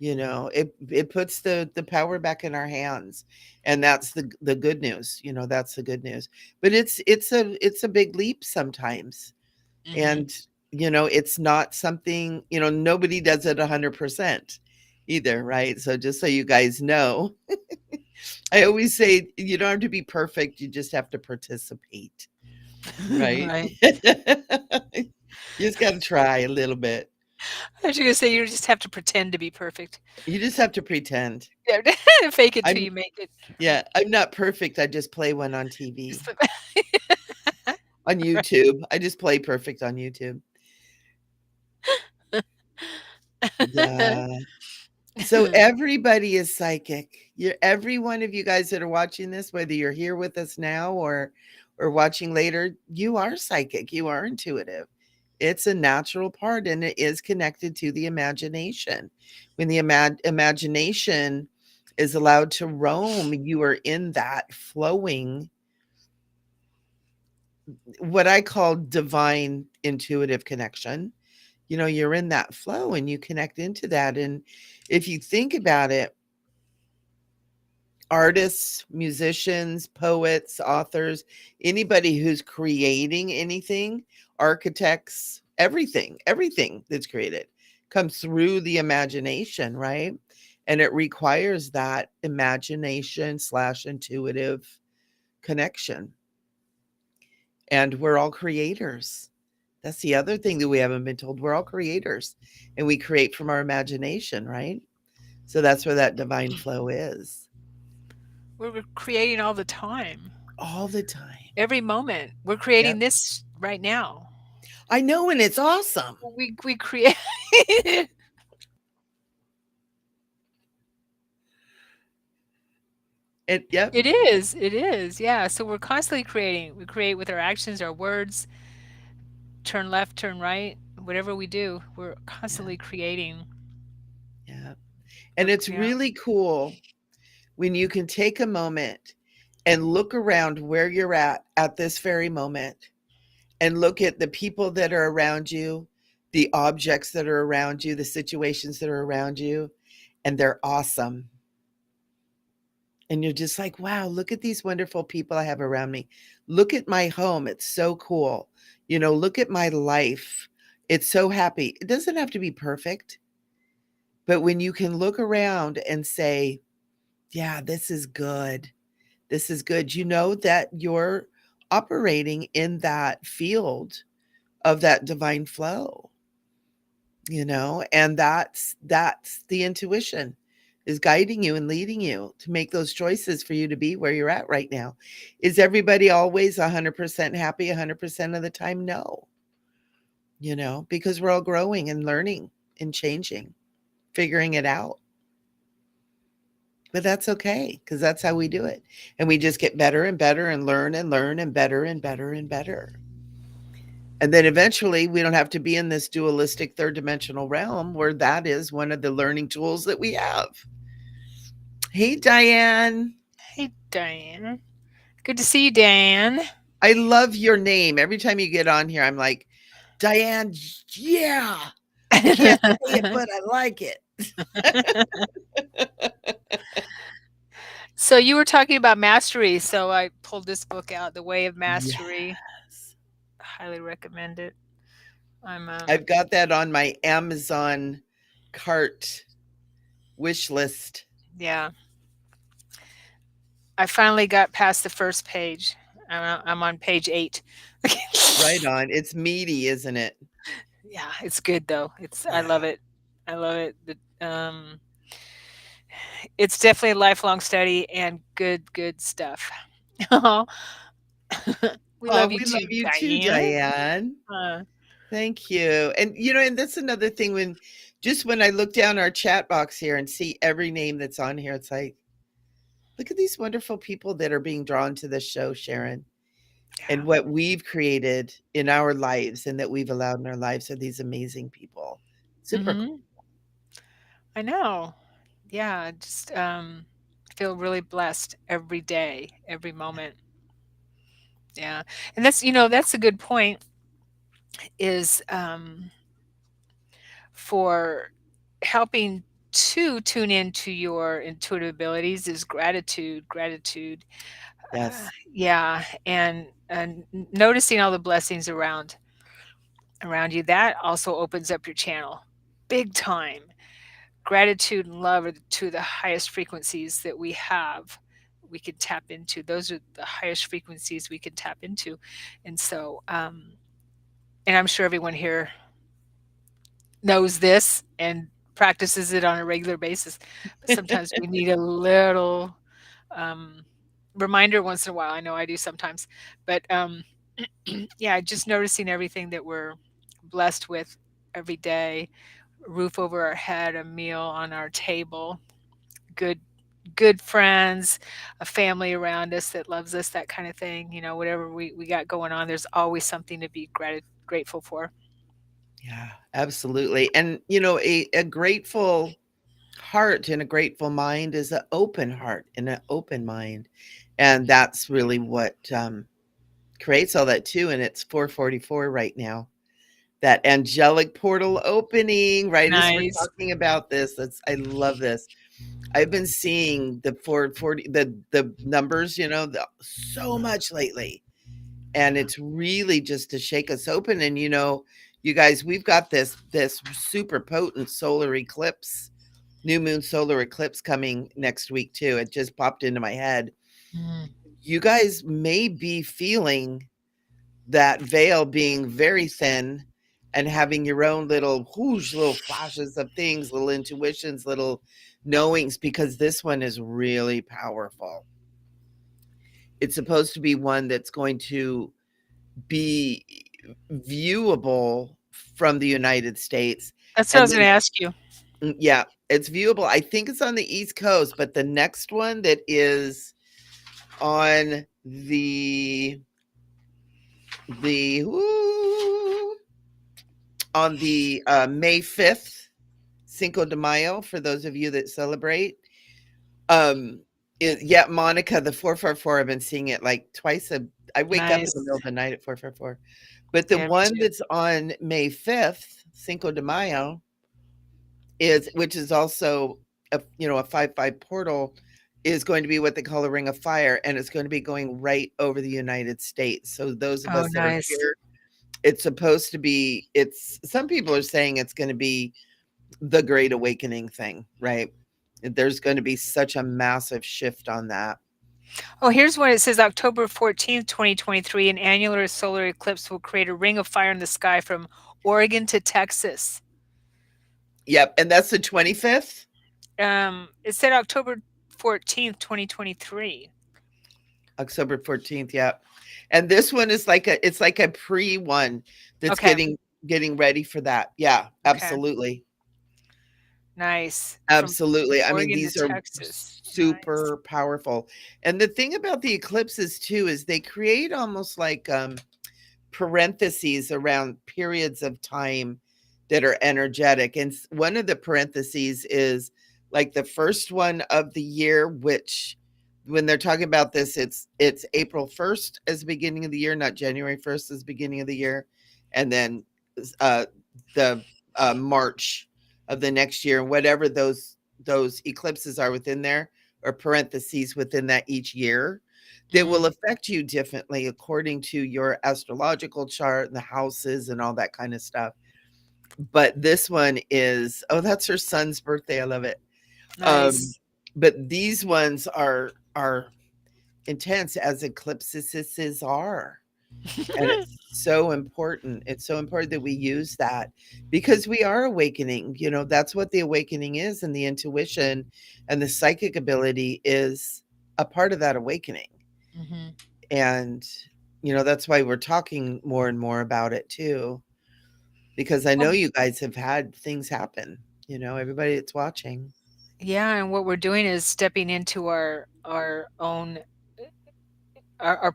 it puts the power back in our hands, and that's the good news. That's the good news. But it's a big leap sometimes, Mhm. and it's not something, nobody does it 100% either, right? So just so you guys know, I Right. always say you don't have to be perfect, you just have to participate. right? Right. You just gotta try a little bit. I was gonna say you just have to pretend to be perfect. You just have to pretend. Yeah, fake it till I'm you make it, yeah, right? I'm not perfect, I just play one on Just TV, the on right. YouTube. I just play perfect on YouTube. Yeah. So everybody is psychic. You're every one of you guys that are watching this, whether you're here with us now or watching later, you are psychic. You are intuitive. It's a natural part and it is connected to the imagination. When the imagination is allowed to roam, you are in that flowing, what I call divine intuitive connection. You know, you're in that flow and you connect into that. And if you think about it, artists, musicians, poets, authors, anybody who's creating anything, architects, everything that's created comes through the imagination, right? And it requires that imagination slash intuitive connection. And we're all creators. That's the other thing that we haven't been told. We're all creators and we create from our imagination, right? So that's where that divine flow is We're creating all the time. all the time. Every moment. We're Yep. creating this right now. I know, and it's awesome. We create Yep, it is, yeah, so we're constantly creating. We create with our actions, our words, turn left, turn right, whatever we do, we're yeah, constantly creating. yeah. We're And it's yeah. really cool when you can take a moment and look around where you're at this very moment and look at the people that are around you, the objects that are around you, the situations that are around you, and they're awesome. And you're just like, wow, look at these wonderful people I have around me. Look at my home. It's so cool. You know, look at my life. It's so happy. It doesn't have to be perfect, but when you can look around and say, yeah, this is good. This is good. You know that you're operating in that field of that divine flow, you know, and that's the intuition is guiding you and leading you to make those choices for you to be where you're at right now. Is everybody always 100% happy 100% of the time? No, you know, because we're all growing and learning and changing, figuring it out. But that's okay because that's how we do it. And we just get better and better and learn and better and better and better. And then eventually we don't have to be in this dualistic third dimensional realm where that is one of the learning tools that we have. Hey, Diane. Hey, Diane. Good to see you, Dan. I love your name. Every time you get on here, I'm like, Diane, yeah. I can't say it, but I like it. So you were talking about mastery, so I pulled this book out, The Way of Mastery. Yes. Highly recommend it. I'm I've got that on my Amazon cart wish list. yeah, I finally got past the first page. I'm on page 8. Right on. It's meaty, isn't it? Yeah, it's good though. It's I Yeah. love it. I love it. It's definitely a lifelong study and good stuff. We Oh, love you we too, love you too, Diane. Diane. Uh, Thank you. And you know, and that's another thing when just when I look down our chat box here and see every name that's on here, it's like, look at these wonderful people that are being drawn to this show, Sharon. And yeah. what we've created in our lives and that we've allowed in our lives are these amazing people. Super cool. Mhm. I know. Yeah, just feel really blessed every day, every moment. Yeah. And that's that's a good point is for helping to tune into your intuitive abilities is gratitude. Yes. Yeah, and noticing all the blessings around you, that also opens up your channel big time. Gratitude and love are the two of the highest frequencies that we have. we can tap into. Those are the highest frequencies we can tap into. And so, and I'm sure everyone here knows this and practices it on a regular basis. But sometimes we need a little um, reminder once in a while. I know I do sometimes, but yeah, just noticing everything that we're blessed with every day, roof over our head, a meal on our table, good good friends, a family around us that loves us, that kind of thing. Whatever we got going on, there's always something to be grateful for. Yeah, absolutely. And, a grateful heart and a grateful mind is an open heart and an open mind. And that's really what creates all that too. And it's 4:44 right now. That angelic portal opening, right as we're Nice. talking about this. I love this. I've been seeing the 440, the numbers, so much lately. And it's really just to shake us open. And you guys, we've got this super potent solar eclipse, new moon solar eclipse coming next week too. It just popped into my head. Mm. You guys may be feeling that veil being very thin and having your own little whoosh, little flashes of things, little intuitions, little knowings, because this one is really powerful. It's supposed to be one that's going to be viewable from the United States. That's what I And was going then, to ask you. yeah, it's viewable. I think it's on the East Coast, but the next one that is on the woo, on the May 5th, Cinco de Mayo, for those of you that celebrate. Um, yeah, Monica, the 444, I've been seeing it like twice I wake up in the Nice. middle of the night at 444. But the Yeah, me one too. that's on May 5th, Cinco de Mayo, which is also a 5-5 portal, is going to be what they call a ring of fire, and it's going to be going right over the United States. So those of Oh, us that are nice. here, it's supposed to be, it's some people are saying it's going to be the great awakening thing, right? There's going to be such a massive shift on that. Oh, here's what it says: October 14th, 2023, an annular solar eclipse will create a ring of fire in the sky from Oregon to Texas. Yep, and that's the 25th, It said October 14th, 2023. October 14th, yep. And this one is like it's like a pre one that's Okay. getting ready for that. Yeah, Okay. absolutely. Nice. From Absolutely. I mean, Oregon to these are Texas. Nice. super powerful. And the thing about the eclipses too is they create almost like parentheses around periods of time that are energetic. And one of the parentheses is like the first one of the year, which when they're talking about this, it's April 1st as the beginning of the year, not January 1st as the beginning of the year. And then uh the March of the next year, and whatever those eclipses are within there, or parentheses within that each year, that will Mm. affect you differently according to your astrological chart and the houses and all that kind of stuff. But this one is, oh, that's her son's birthday. I love it. Um, Nice. but these ones are intense, as eclipses are. And it's so important. It's so important that we use that because we are awakening. That's what the awakening is, and the intuition and the psychic ability is a part of that awakening. Mhm. And, that's why we're talking more and more about it too, because I know Well, you guys have had things happen, everybody that's watching yeah, and what we're doing is stepping into our own our our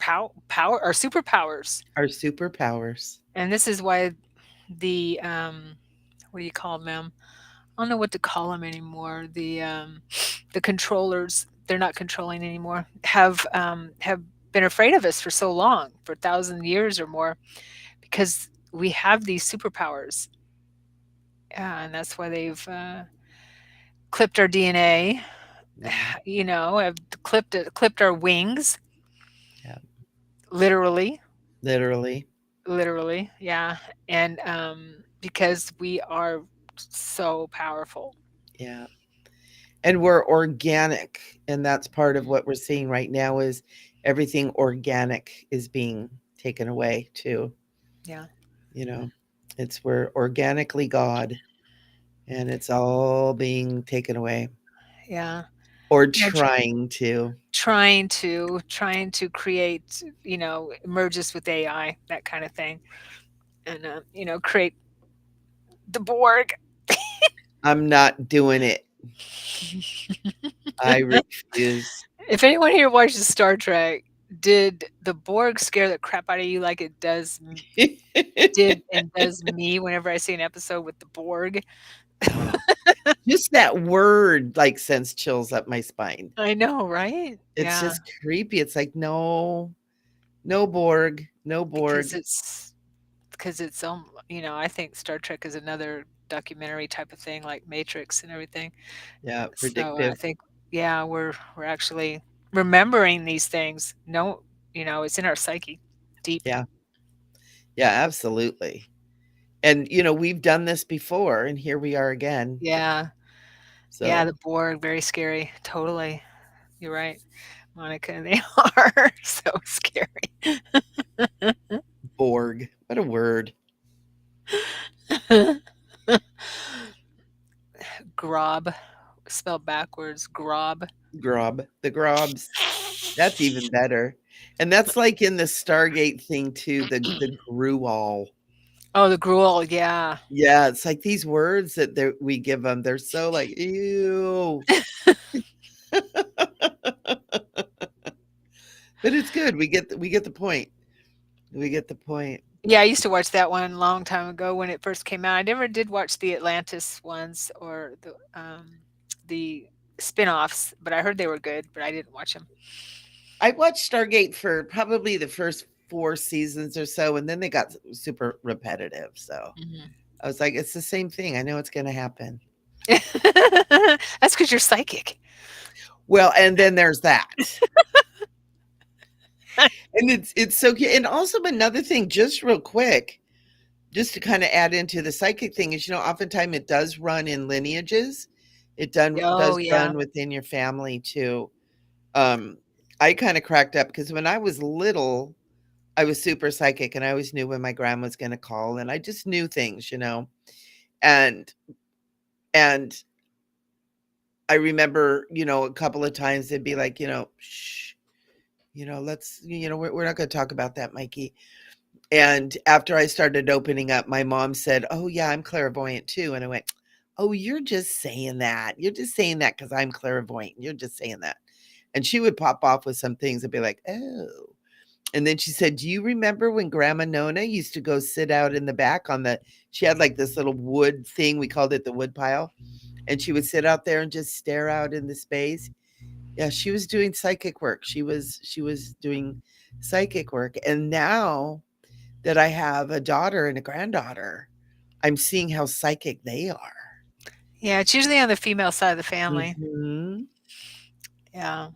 superpowers. are superpowers. And this is why the what do you call them? I don't know what to call them anymore. The controllers, they're not controlling anymore, have been afraid of us for so long, for 1,000 years or more, because we have these superpowers. Yeah, and that's why they've clipped our DNA, Yeah. have clipped our wings, Yeah. literally, Literally. literally, yeah, and because we are so powerful. Yeah. And we're organic, and that's part of what we're seeing right now is everything organic is being taken away too, Yeah. you know. It's we're organically God, and it's all being taken away Yeah. or Yeah. trying to. Trying to create, merges with AI, that kind of thing, and create the Borg. I'm not doing it. I refuse. If anyone here watches Star Trek, did the Borg scare the crap out of you like it did and does me whenever I see an episode with the Borg? Just that word like sends chills up my spine. I know, right? It's Yeah, just creepy. It's like, no, no Borg, no because Borg. I think Star Trek is another documentary type of thing, like Matrix and everything. Yeah, So I predictive. think, yeah, we're actually remembering these things. No, it's in our psyche, deep. Yeah, yeah, absolutely. And, we've done this before, and here we are again. Yeah, yeah, So, the Borg, very scary. Totally, you're right, Monica. They are so scary. Borg, what a word. Grob, spelled backwards. Grob. Grob, the grobs. That's even better. And that's like in the Stargate thing too, the gruel. Oh, the gruel. Yeah. Yeah, it's like these words that we give them, they're so like, ew. But it's good. We get the point. We get the point. Yeah, I used to watch that one a long time ago when it first came out. I never did watch the Atlantis ones or the spin-offs, but I heard they were good, but I didn't watch them. I watched Stargate for probably the first 4 seasons or so, and then they got super repetitive, so Mhm. I was like, "It's the same thing. I know it's gonna happen." That's because 'cause you're psychic. Well, and then there's that. And it's so cute. And also another thing, just real quick, just to kinda add into the psychic thing is, oftentimes it does run in lineages. It Oh, does yeah. run within your family too. Um, I kinda cracked up because when I was little, I was super psychic, and I always knew when my grandma was gonna call, and I just knew things. And and I remember, a couple of times they'd be like, "Shh, let's, we're not gonna talk about that, Mikey." And after I started opening up, my mom said, "Oh, yeah, I'm clairvoyant too." And I went, "Oh, you're just saying that. You're just saying that because I'm clairvoyant. You're just saying that." And she would pop off with some things and be like, "Oh." And then she said, "Do you remember when Grandma Nona used to go sit out in the back on she had like this little wood thing, we called it the wood pile, and she would sit out there and just stare out in the space." Yeah, she was doing psychic work. She was doing psychic work. And now that I have a daughter and a granddaughter, I'm seeing how psychic they are. Yeah, it's usually on the female side of the family. Mhm. Yeah.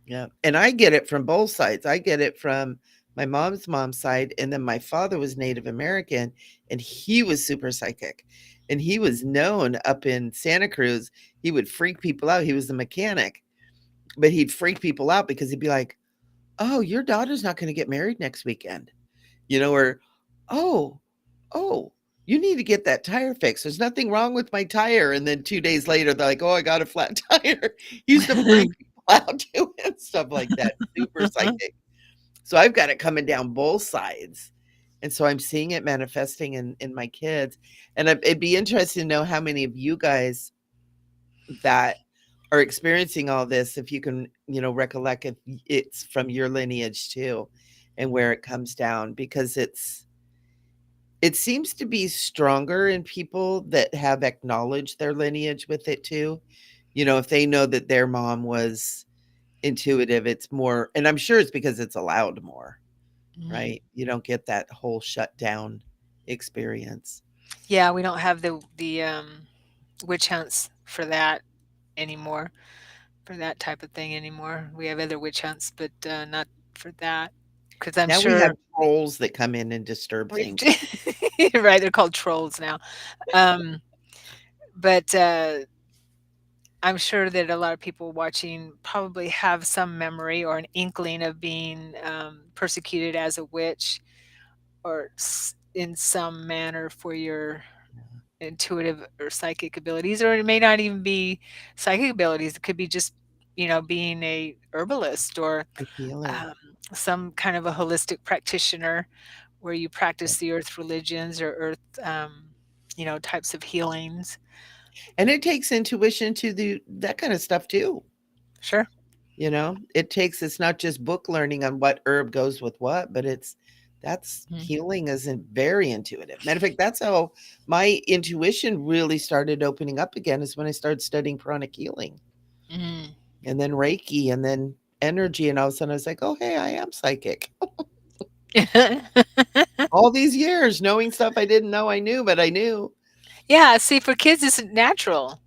Yeah, and I get it from both sides. I get it from my mom's side, and then my father was Native American, and he was super psychic, and he was known up in Santa Cruz. He would freak people out. He was a mechanic, but he'd freak people out because he'd be like, "Oh, your daughter's not gonna get married next weekend," or, "Oh, oh, you need to get that tire fixed. There's nothing wrong with my tire." And then 2 days later, they're like, "Oh, I got a flat tire." He used to freak people out doing stuff like that, super psychic. So I've got it coming down both sides. And so I'm seeing it manifesting in my kids. And it'd be interesting to know how many of you guys that are experiencing all this, if you can, recollect if it's from your lineage too, and where it comes down, because it seems to be stronger in people that have acknowledged their lineage with it too. If they know that their mom was intuitive, it's more, and I'm sure it's because it's allowed more, Mhm. right? You don't get that whole shutdown experience. Yeah, we don't have the witch hunts for that anymore, for that type of thing anymore. We have other witch hunts, but, not for that. Because 'cause I'm Now we have sure trolls that come in and disturb we things. right, they're called trolls now. Um, but, I'm sure that a lot of people watching probably have some memory or an inkling of being persecuted as a witch or in some manner for your intuitive or psychic abilities, or it may not even be psychic abilities. It could be just, being a herbalist or A healer. um, some kind of a holistic practitioner where you practice the earth religions or earth, types of healings. And it takes intuition to do that kind of stuff too. Sure. It's not just book learning on what herb goes with what, but that's Mhm. healing isn't very intuitive. Matter of fact, that's how my intuition really started opening up again is when I started studying pranic healing Mhm. and then Reiki and then energy. And all of a sudden I was like, oh, hey, I am psychic. All these years knowing stuff I didn't know I knew, but I knew. Yeah, see, for kids, it's natural.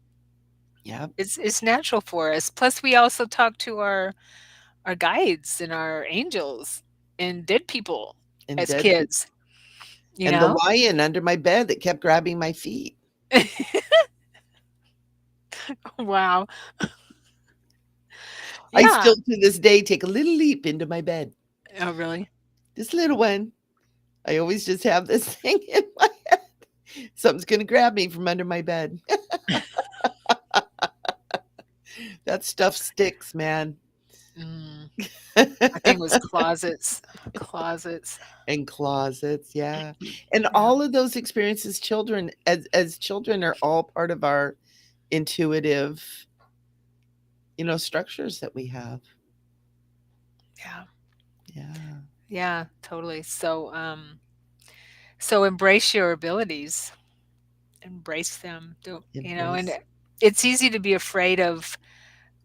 Yeah. It's natural for us. Plus, we also talk to our guides and our angels and dead people And as dead people. kids, you And the know? lion under my bed that kept grabbing my feet. Wow. I Yeah. still to this day take a little leap into my bed. Oh, really? This little one. I always just have this thing in my head. Something's gonna grab me from under my bed. That stuff sticks, man. Mm, I think it was closets. Closets. And closets, yeah. And Yeah. all of those experiences, children as children are all part of our intuitive, structures that we have. Yeah. Yeah. Yeah, totally. So embrace your abilities. Embrace them. Don't, and Embrace. it's easy to be afraid of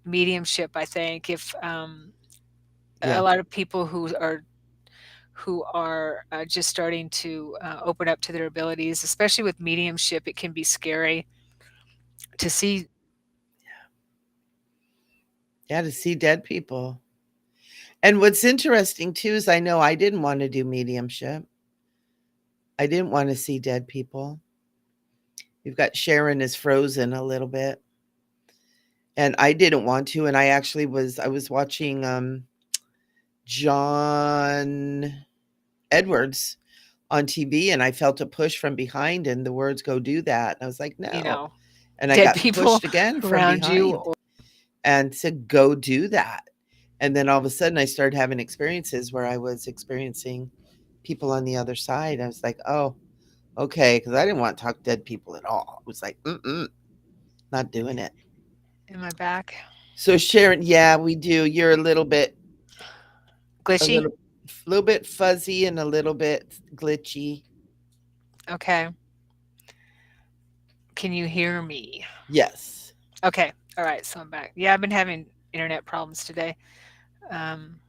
mediumship, I think, if a Yeah. lot of people who are just starting to open up to their abilities, especially with mediumship, it can be scary to see. Yeah, to see dead people. And what's interesting too is I know I didn't wanna do mediumship. I didn't wanna see dead people. We've got Sharon is frozen a little bit. And I didn't want to, and I was watching, John Edwards on TV, and I felt a push from behind, and the words, "Go do that." And I was like, you "No." know And I dead got people pushed again from around you, behind or and said, "Go do that." And then all of a sudden, I started having experiences where I was experiencing people on the other side. I was like, "Oh, okay," because I didn't want to talk to dead people at all. I was like, "Mm-mm, not doing it." in my back. So Sharon, yeah, we do. You're a Glitchy. little bit fuzzy and a little bit glitchy. Okay. Can you hear me? Yes. Okay. All right. So I'm back. Yeah, I've been having internet problems today. Um,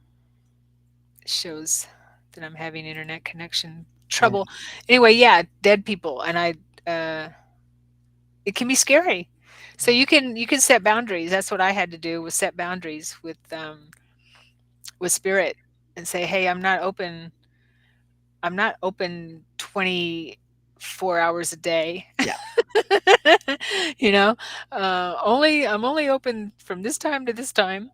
shows that I'm having internet connection Yeah. trouble. Anyway, yeah, dead people, and it can be scary. So you can set boundaries. That's what I had to do, was set boundaries with spirit and say, hey, I'm not open 24 hours a day. Yeah. you know, I'm only open from this time to this time.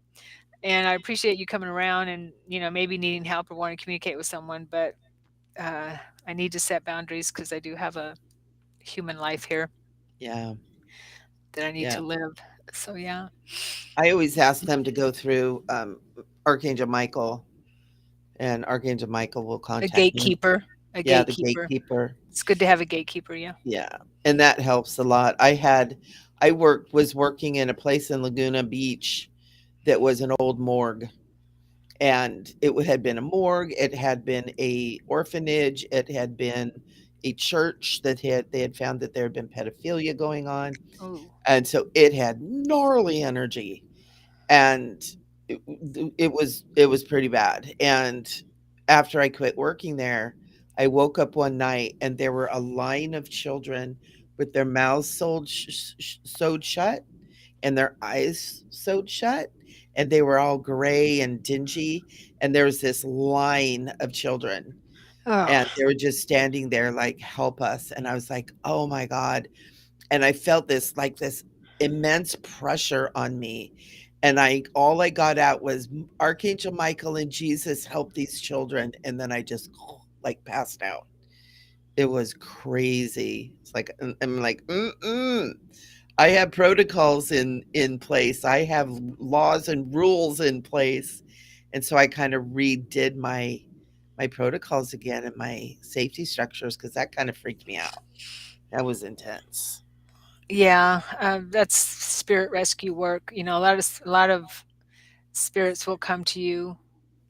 And I appreciate you coming around and, maybe needing help or wanting to communicate with someone, but uh, I need to set boundaries because I do have a human life here Yeah. that I need Yeah. to live. So yeah, I always ask them to go through Archangel Michael, and Archangel Michael will a contact me. gatekeeper, a Yeah, the gatekeeper. gatekeeper. It's good to have a gatekeeper. Yeah. Yeah. And that helps a lot. Was working in a place in Laguna Beach that was an old morgue. And had been a morgue, it had been a orphanage, it had been a church that they had found that there had been pedophilia going on. Oh. And so it had gnarly energy, and it, it was pretty bad. And after I quit working there, I woke up one night and there were a line of children with their mouths sewed shut and their eyes sewed shut, and they were all gray and dingy, and there was this line of children, and Oh. they were just standing there like, "Help us." And I was like, "Oh my god." And I felt this, like, this immense pressure on me. And I all I got out was Archangel Michael and Jesus help these children. And then I just like passed out. It was crazy. It's like I'm like, mm-mm. I have protocols in place. I have laws and rules in place. And so I kind of redid my protocols again and my safety structures because that kind of freaked me out. That was intense. Yeah, that's spirit rescue work. You know, a lot of spirits will come to you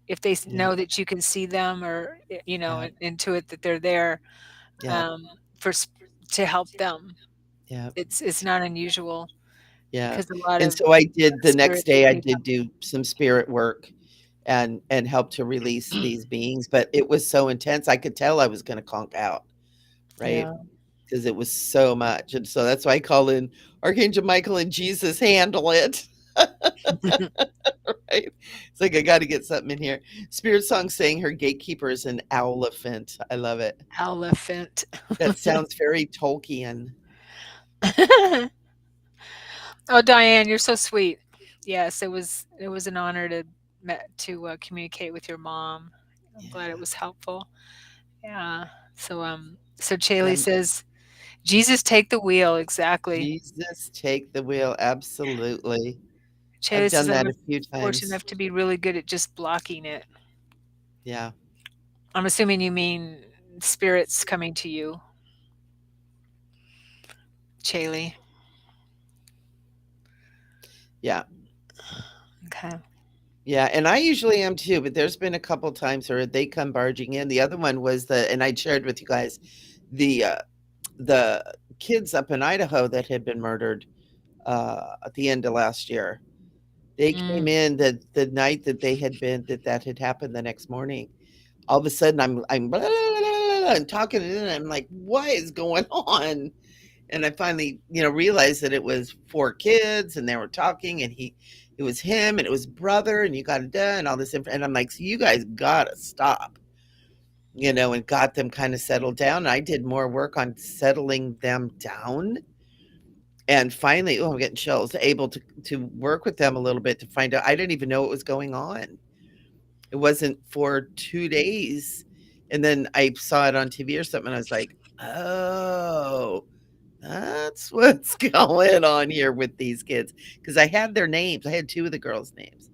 if they Yeah. know that you can see them or you know Yeah. intuit that they're there Yeah. um, for to help them. Yeah. It's not unusual Yeah. because a lot And of so I did the next spirits will day I see did them. do some spirit work and help to release these beings, but it was so intense I could tell I was going to conk out, right? Yeah. Because it was so much. And so that's why I call in Archangel Michael and Jesus handle it. Right? It's like I got to get something in here. Spirit Song saying her gatekeeper is an owliphant. I love it. Elephant. That sounds very Tolkien. Oh, Diane, you're so sweet. Yes, it was an honor to communicate with your mom. I'm glad it Yeah. was helpful. Yeah. So Yeah. Chaley says, Jesus take the wheel. Exactly. Jesus, take the wheel. Absolutely. I've Chaley done says, I'm that a few fortunate times. enough to be really good at just blocking it. Yeah. I'm assuming you mean spirits coming to you, Chaley. Yeah. Okay. Yeah. And I usually am too, but there's been a couple times where they come barging in. The other one was and I shared with you guys the kids up in Idaho that had been murdered at the end of last year. They came Mm. in the night that they had been that had happened the next morning. All of a sudden I'm blah, blah, blah, blah, blah, and talking and I'm like, what is going on? And I finally, realized that it was 4 kids and they were talking and it was him and it was brother and you got it done and all this and I'm like, so you guys gotta stop, and got them kind of settled down. I did more work on settling them down and finally, oh, I'm getting chills, able to work with them a little bit to find out. I didn't even know what was going on. It wasn't for 2 days, and then I saw it on TV or something, and I was like, "Oh, that's what's going on here with these kids." Because I had their names. I had 2 of the girls' names,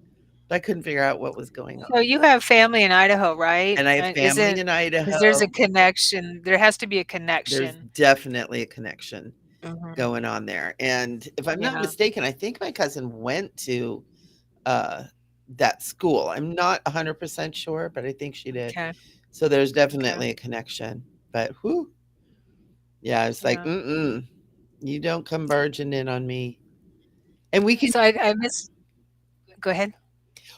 but I couldn't figure out what was going on. So you have family in Idaho, right? And I have And family isn't in because there's a Idaho. connection. There has to be a There's connection. definitely a connection Mhm. going on there, and if I'm not Yeah. mistaken, I think my cousin went to, uh, that school. I'm not 100% sure, but I think she did. Okay. So there's Okay. definitely a connection. But whoo, yeah, it's like, Yeah. mm-mm, you don't come barging in on me. And we can, So I miss. Go ahead.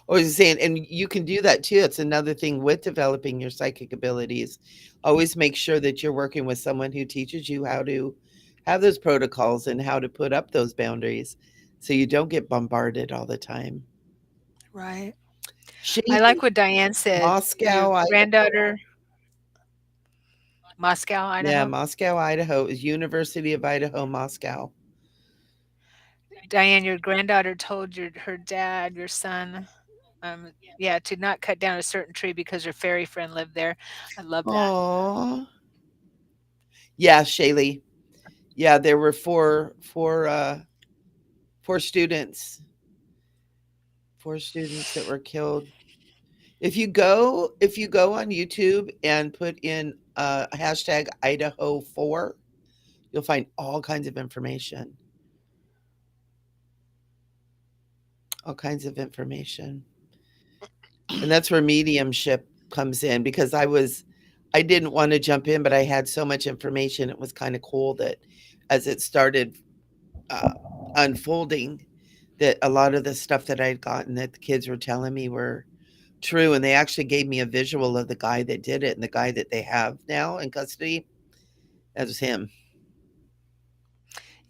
I was saying, and you can do that too. It's another thing with developing your psychic abilities. Always make sure that you're working with someone who teaches you how to have those protocols and how to put up those boundaries so you don't get bombarded all the time. Right. I like Shady what Diane said. Your Moscow, granddaughter, Moscow, Yeah, Idaho. Moscow, Idaho is University of Idaho, Moscow. Diane, your granddaughter told her dad, your son, yeah, to not cut down a certain tree because her fairy friend lived there. I love that. Aw. Yeah, Shaylee. Yeah, there were four students, 4 students that were killed. If you go on YouTube and put in hashtag Idaho 4, you'll find all kinds of information. All kinds of information. And that's where mediumship comes in because I didn't want to jump in, but I had so much information. It was kind of cool that as it started uh, unfolding, that a lot of the stuff that I'd gotten that the kids were telling me were true. And they actually gave me a visual of the guy that did it and the guy that they have now in custody. That was him.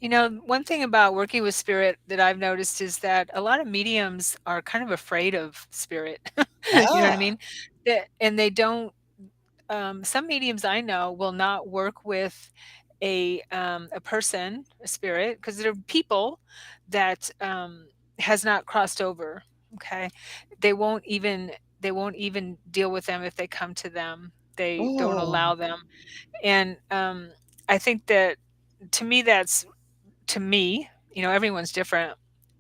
You know, one thing about working with spirit that I've noticed is that a lot of mediums are kind of afraid of spirit. You know what I Yeah. mean? And they don't some mediums I know will not work with a person, a spirit, because there are people that has not crossed over. Okay, they won't even they won't even deal with them if they come to them. They don't Oh, allow them, and I think that to me that's to me, everyone's different,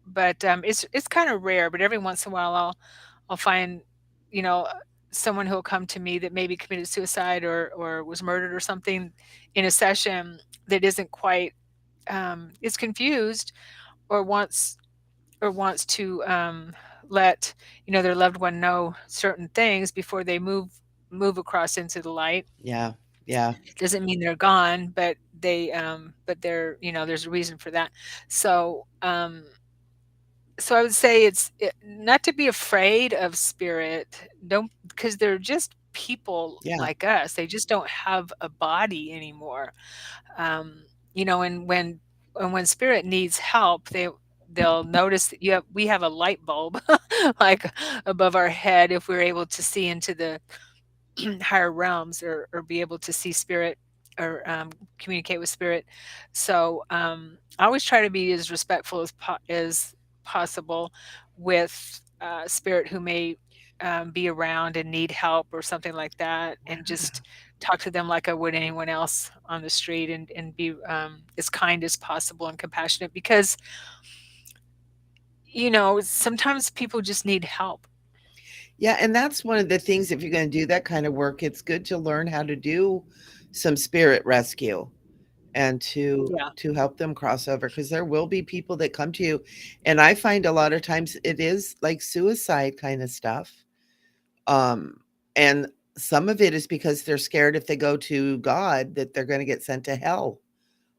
but it's kind of rare. But every once in a while, I'll find, you know, someone who'll come to me that maybe committed suicide or was murdered or something in a session that isn't quite is confused or wants to let their loved one know certain things before they move across into the light. yeah, yeah, Doesn't mean they're gone, but they're there's a reason for that. So so I would say not to be afraid of spirit, don't, because they're just people yeah, like us. They just don't have a body anymore. Um, and when spirit needs help, they'll notice that we have a light bulb like above our head if we're able to see into the higher realms, or be able to see spirit, or communicate with spirit. So I always try to be as respectful as possible with spirit who may be around and need help or something like that, and just talk to them like I would anyone else on the street, and be as kind as possible and compassionate, because sometimes people just need help. yeah. And that's one of the things. If you're going to do that kind of work, it's good to learn how to do some spirit rescue and Yeah. to help them cross over, because there will be people that come to you, and I find a lot of times it is like suicide kind of stuff. Um, and some of it is because they're scared if they go to God that they're going to get sent to hell.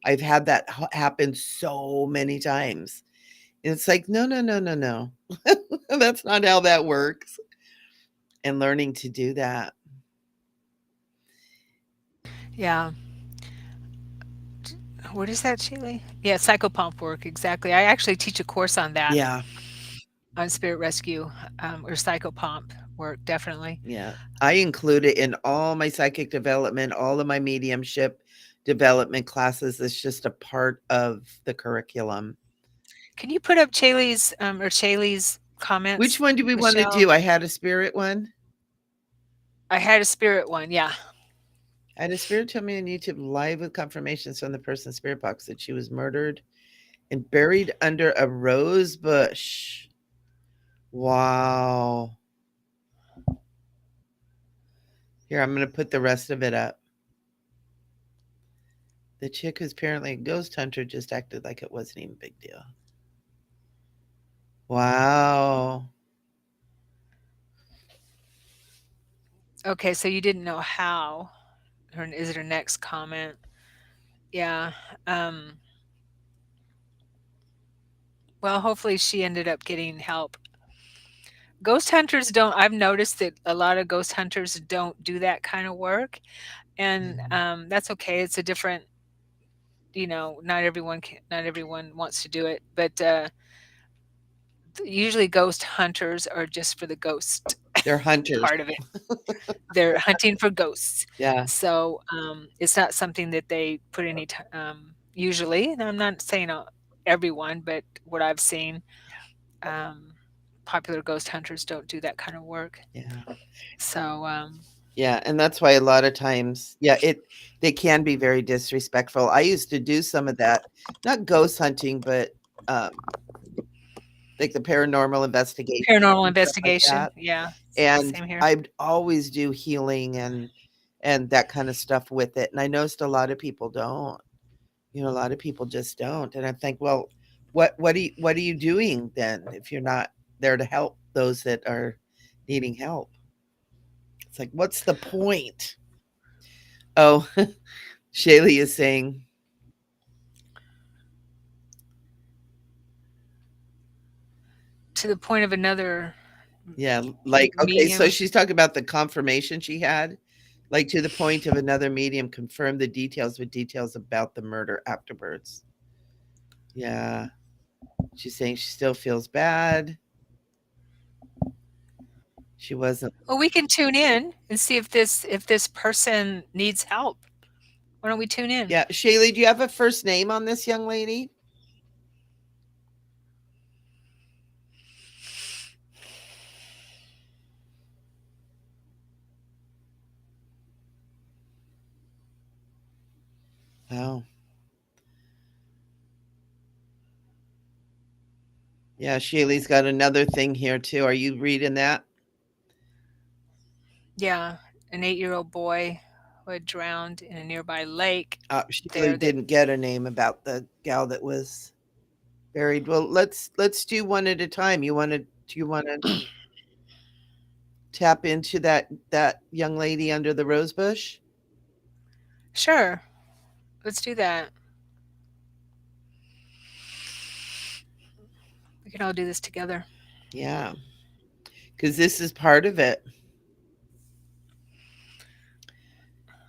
I've had that happen so many times. And it's like, no, no, no, no, no. That's not how that works. And learning to do that. Yeah. What is that, Sheila? Yeah, psychopomp work, exactly. I actually teach a course on that, Yeah. on spirit rescue, or psychopomp work, definitely. Yeah. I include it in all my psychic development, all of my mediumship development classes. It's just a part of the curriculum. Can you put up Shaylee's Which comments, one do we want to Michelle? do? I had a spirit one. I had a spirit one, yeah. I had a spirit tell me on YouTube live with confirmations from the person's spirit box that she was murdered and buried under a rose bush. Wow. Here, I'm going to put the rest of it up. The chick who's apparently a ghost hunter just acted like it wasn't even a big deal. Wow. Okay, so you didn't know how. Is it her next comment? Yeah. Um, well, hopefully she ended up getting help. Ghost hunters don't, I've noticed that a lot of ghost hunters don't do that kind of work. And Mhm. that's okay. It's a different, not everyone wants to do it, but usually ghost hunters are just for the ghost They're hunters. part of it. They're hunting for ghosts. Yeah. So it's not something that they put usually. And I'm not saying everyone, but what I've seen, um, popular ghost hunters don't do that kind of work. Yeah. So Yeah, and that's why a lot of times, yeah, they can be very disrespectful. I used to do some of that, not ghost hunting, but um, like the paranormal investigation paranormal and stuff like investigation, that. yeah, And same here. I'd always do healing and that kind of stuff with it. And I noticed a lot of people don't. A lot of people just don't. And I think, well, what are you doing then if you're not there to help those that are needing help? It's like, what's the point? Oh, Shaylee is saying, To the point of another yeah, like, okay, so medium. she's talking about the confirmation she had, like to the point of another medium confirmed the details with details about the murder afterwards. Yeah, she's saying she still feels bad. She wasn't. Well, we can tune in and see if this person needs help. Why don't we tune in? Yeah, Shaylee, do you have a first name on this young lady? Oh, yeah, Shaylee's got another thing here too. Are you reading that? Yeah, an 8-year-old boy who had drowned in a nearby lake. Shaylee There, they didn't get a name about the gal that was buried. Well, let's do one at a time. Do you want to tap into that young lady under the rose bush? sure. Let's do that. We can all do this together. Yeah, because this is part of it.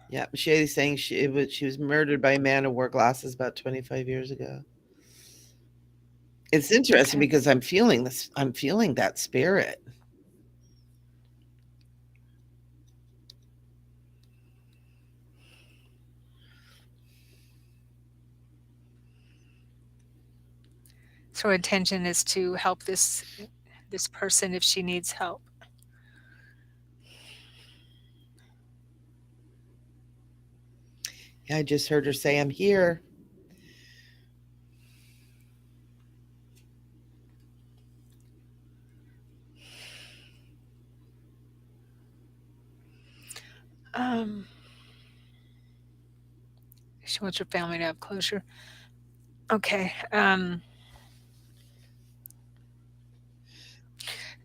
Yeah, Shaylee's saying she was murdered by a man who wore glasses about 25 years ago. It's interesting Okay. because I'm feeling this. I'm feeling that spirit. So our intention is to help this person if she needs help. Yeah, I just heard her say, "I'm here." Um, she wants her family to have closure. Okay.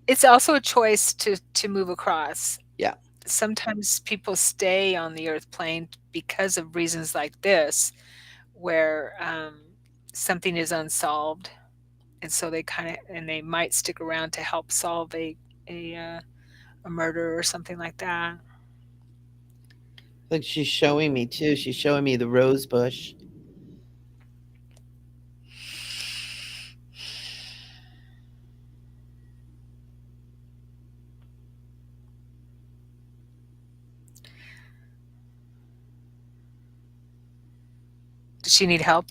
It's also a choice to move across. Yeah, Sometimes people stay on the earth plane because of reasons like this, where something is unsolved, and so they might stick around to help solve a uh, a murder or something like that. like she's showing me too. She's showing me the rose bush. Does she need help?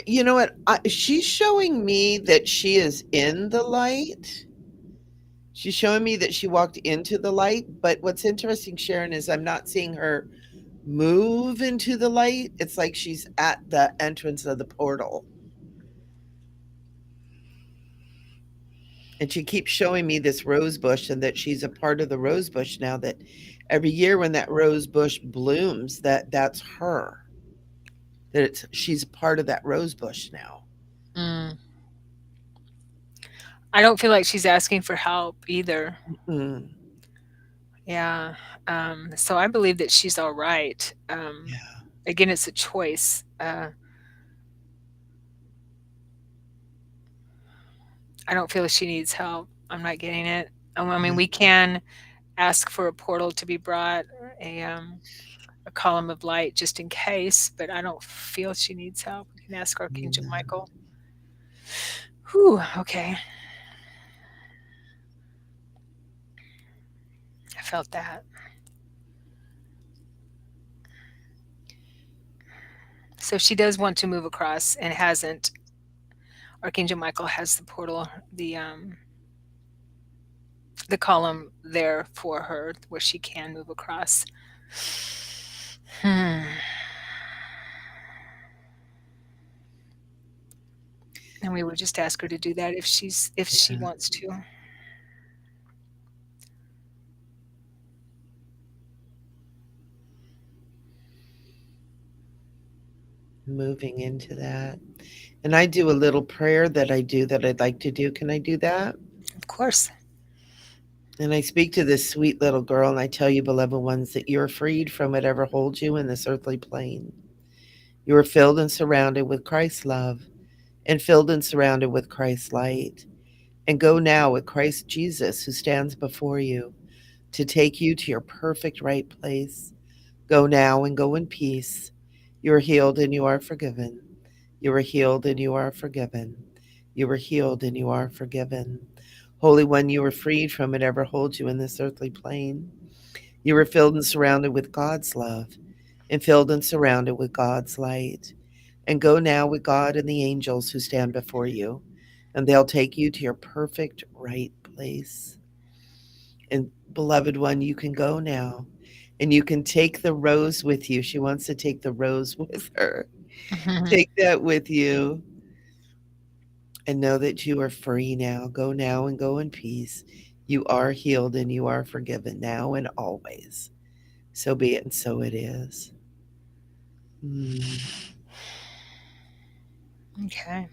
You know what? She's showing me that she is in the light. She's showing me that she walked into the light. But what's interesting, Sharon, is I'm not seeing her move into the light. It's like she's at the entrance of the portal. And she keeps showing me this rose bush and that she's a part of the rose bush now, that every year when that rose bush blooms, that's her. That it's she's part of that rose bush now. Mm. I don't feel like she's asking for help either. Mm, Yeah. So I believe that she's all right. yeah. Again, it's a choice. I don't feel she needs help. I'm not getting it. I mean, Yeah. we can ask for a portal to be brought, a um, a column of light just in case, but I don't feel she needs help. We can ask Archangel Yeah. Michael. Whew, okay. I felt that. So she does want to move across and hasn't. Archangel Michael has the portal, the column there for her where she can move across. Hmm. And we would just ask her to do that if she Yeah. wants to. Moving into that. And I do a little prayer that I do that I'd like to do. Can I do that? Of course. And I speak to this sweet little girl and I tell you, beloved ones, that you're freed from whatever holds you in this earthly plane. You are filled and surrounded with Christ's love and filled and surrounded with Christ's light. And go now with Christ Jesus, who stands before you, to take you to your perfect right place. Go now and go in peace. You are healed and you are forgiven. You are healed and you are forgiven. You are healed and you are forgiven. Holy One, you are freed from whatever holds you in this earthly plane. You are filled and surrounded with God's love and filled and surrounded with God's light. And go now with God and the angels who stand before you, and they'll take you to your perfect right place. And beloved one, you can go now. And you can take the rose with you. She wants to take the rose with her. Take that with you and know that you are free now. Go now and go in peace. You are healed and you are forgiven now and always. So be it, and so it is. Mm, Okay.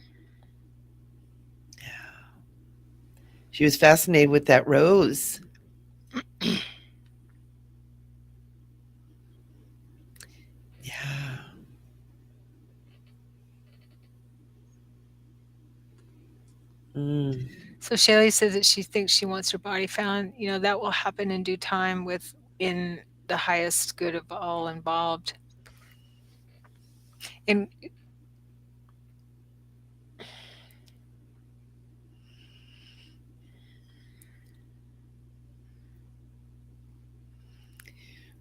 yeah. She was fascinated with that rose. Yeah. Mm, So Shaylee says that she thinks she wants her body found. You know, that will happen in due time with in the highest good of all involved. And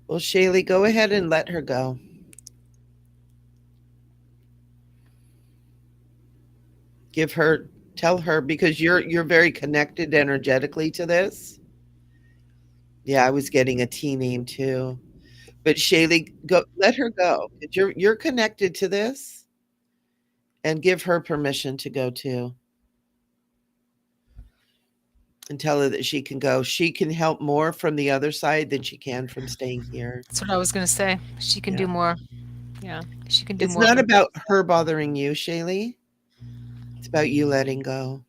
well, Shaylee, go ahead and let her go. Give her, tell her, because you're very connected energetically to this. Yeah, I was getting a T name too. But Shaylee, go, let her go. 'Cause you're connected to this, and give her permission to go too. And tell her that she can go. She can help more from the other side than she can from staying here. that's what I was going to say. She can Yeah. do more. Yeah, she can do It's more not from both about her bothering you, Shaylee. It's about you letting go.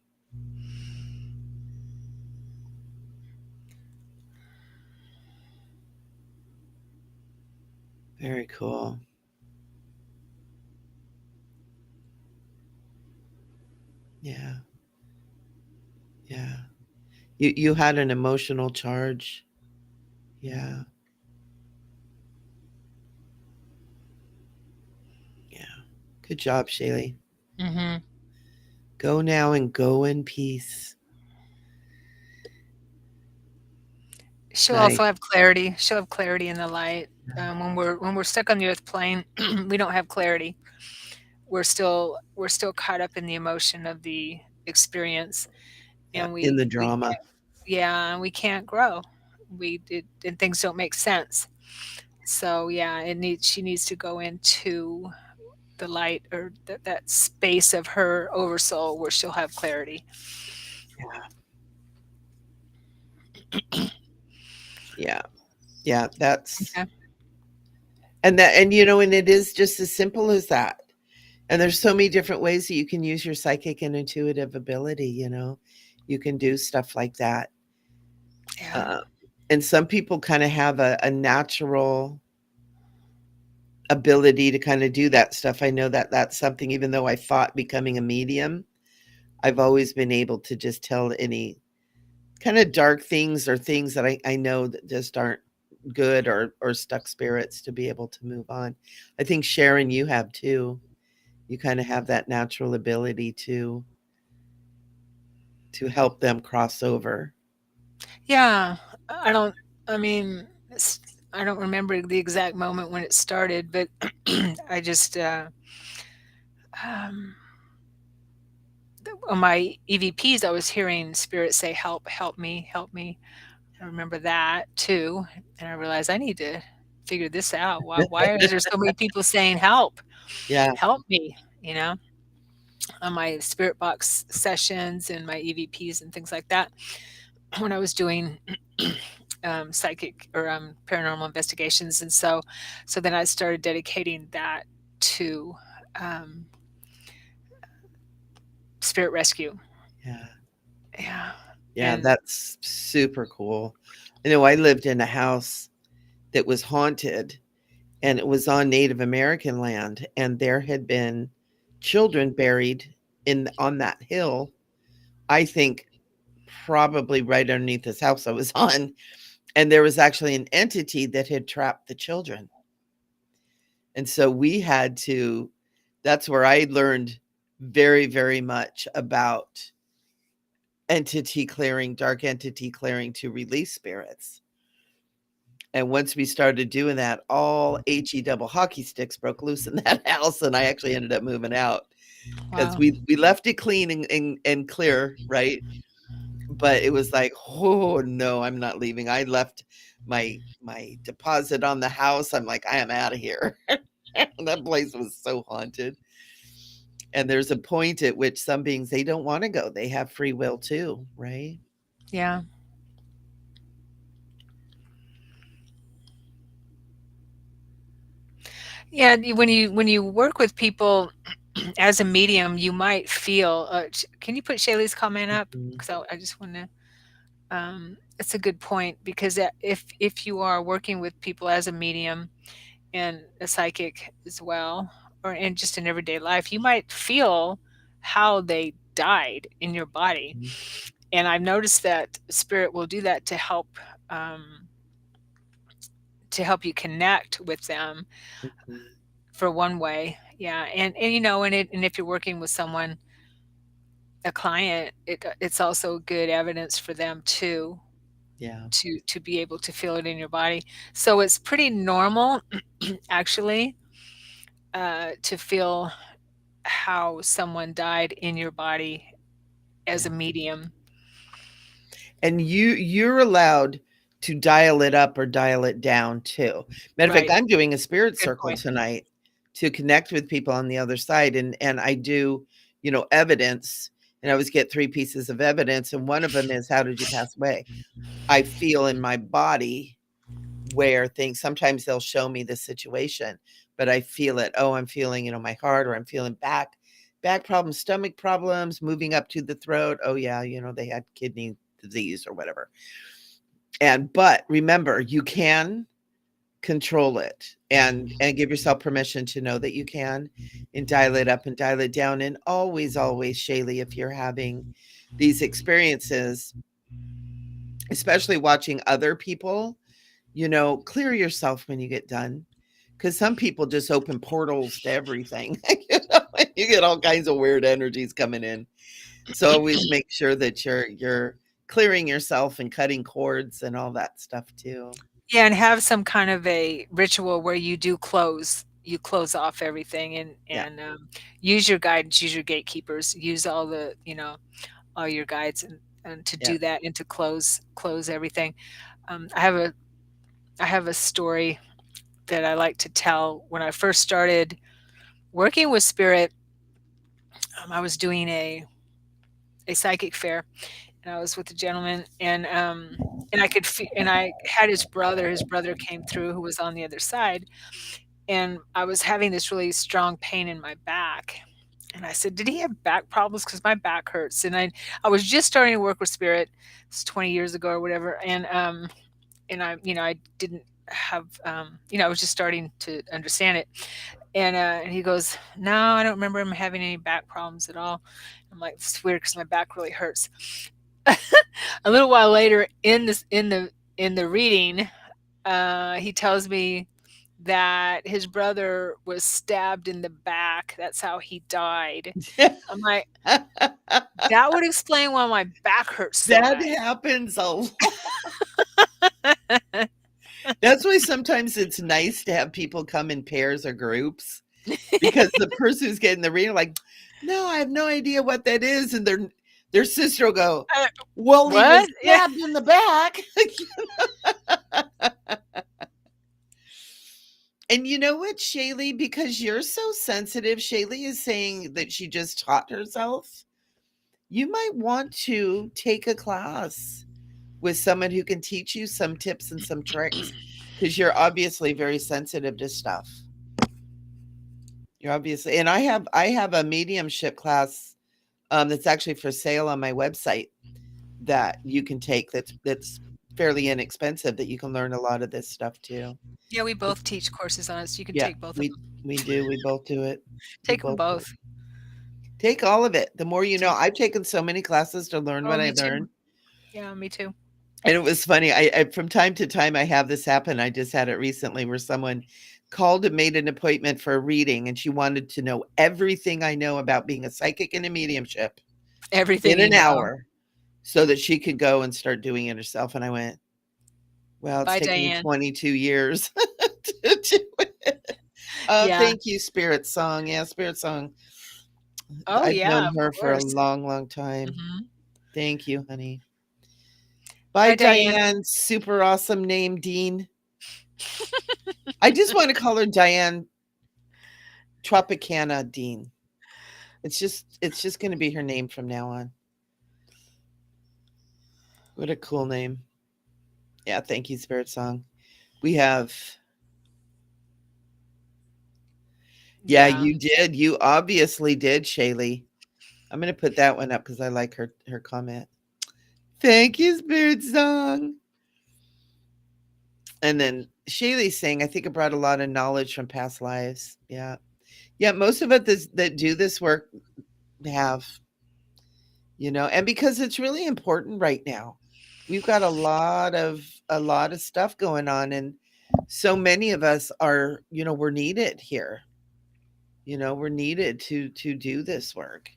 Very cool. Yeah. Yeah. You had an emotional charge. Yeah. Yeah. Good job, Shaylee. sides. Go now and go in peace. She'll Nice. also have clarity. She'll have clarity in the light. When we're stuck on the earth plane, we don't have clarity. We're still caught up in the emotion of the experience, Yeah. and In the we drama. can't, yeah, and we can't grow. And things don't make sense. So yeah, she needs to go into the light or that space of her oversoul where she'll have clarity. Yeah. Yeah. That's Okay. and and it is just as simple as that. And there's so many different ways that you can use your psychic and intuitive ability. You can do stuff like that. Yeah. Uh, and some people kind of have a natural ability to kind of do that stuff. I know that that's something, even though I thought becoming a medium, I've always been able to just tell any kind of dark things or things that I know that just aren't good or stuck spirits to be able to move on. I think Sharon, you have too. You kind of have that natural ability to help them cross over. Yeah, I don't I mean, I don't remember the exact moment when it started, but I just, um, on my EVPs, I was hearing spirit say, "Help, help me, help me." I remember that too, and I realized I need to figure this out. Why is there so many people saying, "Help, Yeah, help me," you know, on my spirit box sessions and my EVPs and things like that when I was doing psychic or paranormal investigations, and so then I started dedicating that to um, spirit rescue. yeah, Yeah, yeah, and that's super cool. I know I lived in a house that was haunted, and it was on Native American land, and there had been children buried in on that hill. I think probably right underneath this house I was on, and there was actually an entity that had trapped the children. And so we had to that's where I learned very, very much about entity clearing, dark entity clearing to release spirits. And once we started doing that, all HE double hockey sticks broke loose in that house, and I actually ended up moving out because Wow. we left it clean and clear, right? But it was like, oh no, I'm not leaving. I left my deposit on the house. I'm like, I am out of here. That place was so haunted. And there's a point at which some beings they don't want to go. They have free will too, right? Yeah. Yeah, when you work with people as a medium, you might feel. Can you put Shaylee's comment up? Mhm, Because I just want to. It's a good point because if you are working with people as a medium and a psychic as well, or in just in everyday life, you might feel how they died in your body. mhm, And I've noticed that spirit will do that um, to help you connect with them mhm. for one way. Yeah, and you know, and if you're working with someone, a client, it's also good evidence for them too Yeah, to be able to feel it in your body. So it's pretty normal, actually, to feel how someone died in your body as a yeah. medium. And you're allowed to dial it up or dial it down too. Matter of fact, Right. I'm doing a spirit Good circle point. tonight to connect with people on the other side, and I do, evidence, and I always get 3 pieces of evidence, and one of them is, "How did you pass away?" I feel in my body where things sometimes they'll show me the situation, but I feel it. Oh, I'm feeling, my heart, or I'm feeling back problems, stomach problems, moving up to the throat. Oh yeah, they had kidney disease or whatever. But remember, you can control it and give yourself permission to know that you can, and dial it up and dial it down. And always, Shaylee, if you're having these experiences, especially watching other people, clear yourself when you get done, because some people just open portals to everything. And you get all kinds of weird energies coming in. So always make sure that you're clearing yourself and cutting cords and all that stuff too. Yeah, and have some kind of a ritual where you close off everything Yeah, and use your guidance, use your gatekeepers, use all the all your guides and to yeah. do that and to close everything. I have a story that I like to tell. When I first started working with spirit, I was doing a psychic fair, and I was with a gentleman, and and I had his brother. His brother came through, who was on the other side, and I was having this really strong pain in my back. And I said, "Did he have back problems? Because my back hurts." And I was just starting to work with spirit. It's 20 years ago or whatever, and I didn't have I was just starting to understand it. And he goes, "No, I don't remember him having any back problems at all." I'm like, "It's weird because my back really hurts." A little while later, in the reading, he tells me that his brother was stabbed in the back. That's how he died. I'm like, that would explain why my back hurts so That bad. happens a lot. That's why sometimes it's nice to have people come in pairs or groups, because the person who's getting the reading, like, no, I have no idea what that is, and their sister will go, Uh, well, he was what? Yeah. stabbed in the back. And you know what, Shaylee? Because you're so sensitive, Shaylee is saying that she just taught herself. You might want to take a class with someone who can teach you some tips and some tricks, because you're obviously very sensitive to stuff. You're obviously, and I have a mediumship class that's actually for sale on my website that you can take. That's fairly inexpensive. That you can learn a lot of this stuff too. Yeah, we both teach courses on it, so you can Yeah, take both of we them. we do. We both do it. We Take them both do it. both. Take all of it. The more you know. Take I've taken so many classes to learn Oh, what I me too. learned. Yeah, me too. And it was funny. I from time to time I have this happen. I just had it recently where someone called and made an appointment for a reading, and she wanted to know everything I know about being a psychic and a mediumship Everything in you an know. hour so that she could go and start doing it herself. And I went, Well, it's Bye, taken me Diane. 22 years to do it. Yeah. Thank you, Spirit Song. Yeah, Spirit Song. Oh, I've yeah, known of her for a course. long, long time. Mhm. Thank you, honey. Bye, Bye, Diane. Diane. Super awesome name, Dean. I just want to call her Diane Tropicana Dean. It's just going to be her name from now on. What a cool name. Yeah, thank you, Spirit Song. We have Yeah, Yeah. you did. You obviously did, Shaylee. I'm going to put that one up because I like her comment. Thank you, Spirit Song. And then Shaylee saying, I think it brought a lot of knowledge from past lives. Yeah. Yeah, most of us that do this work have, and because it's really important right now. We've got a lot of stuff going on, and so many of us are, we're needed here. We're needed to do this work.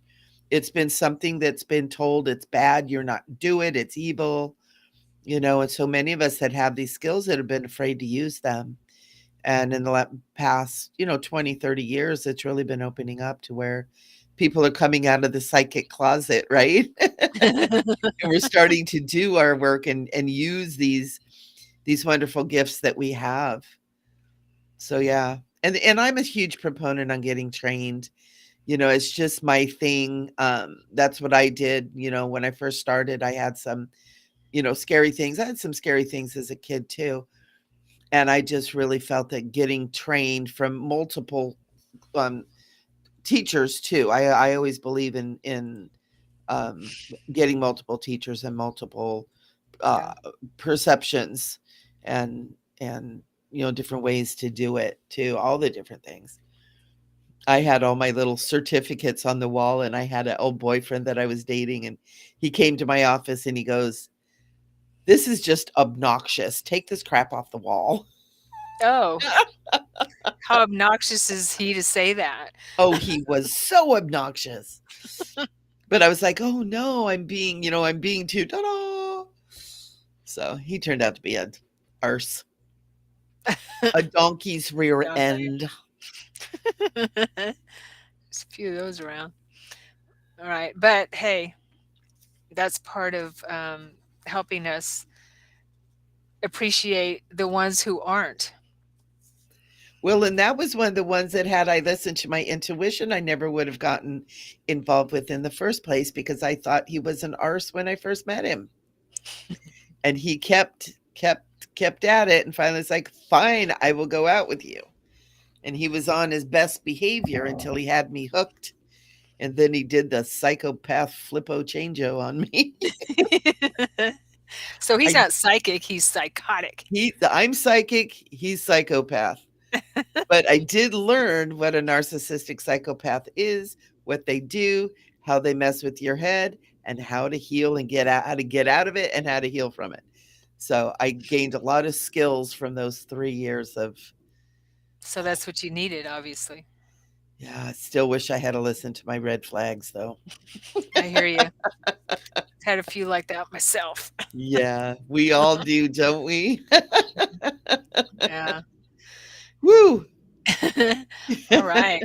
It's been something that's been told it's bad, you're not do it, it's evil, and so many of us that have these skills that have been afraid to use them. And in the past, 20, 30 years, it's really been opening up to where people are coming out of the psychic closet, right? And we're starting to do our work and use these wonderful gifts that we have. So yeah. And I'm a huge proponent on getting trained. It's just my thing. That's what I did. When I first started, I had some, scary things. I had some scary things as a kid too. And I just really felt that getting trained from multiple um, teachers too. I always believe in um, getting multiple teachers and multiple Yeah. uh, perceptions and and different ways to do it too. All the different things. I had all my little certificates on the wall, and I had an old boyfriend that I was dating, and he came to my office and he goes, "This is just obnoxious. Take this crap off the wall." Oh, how obnoxious is he to say that? Oh, he was so obnoxious. But I was like, "Oh no, I'm being too ta-da." So he turned out to be a arse, a donkey's rear Don't end. they? There's a few of those around. All right, but hey, that's part of, helping us appreciate the ones who aren't. Well, and that was one of the ones that had I listened to my intuition, I never would have gotten involved with in the first place because I thought he was an arse when I first met him. And he kept at it, and finally it's like, "Fine, I will go out with you." And he was on his best behavior until he had me hooked, and then he did the psychopath flippo changeo on me. So he's I not psychic, he's psychotic. I'm psychic, he's psychopath. But I did learn what a narcissistic psychopath is, what they do, how they mess with your head, and how to heal and how to get out of it and how to heal from it. So I gained a lot of skills from those 3 years of, So that's what you needed, obviously. yeah, I still wish I had to listen to my red flags though. I hear you. Had a few like that myself. Yeah, we all do, don't we? Yeah. Woo! All right.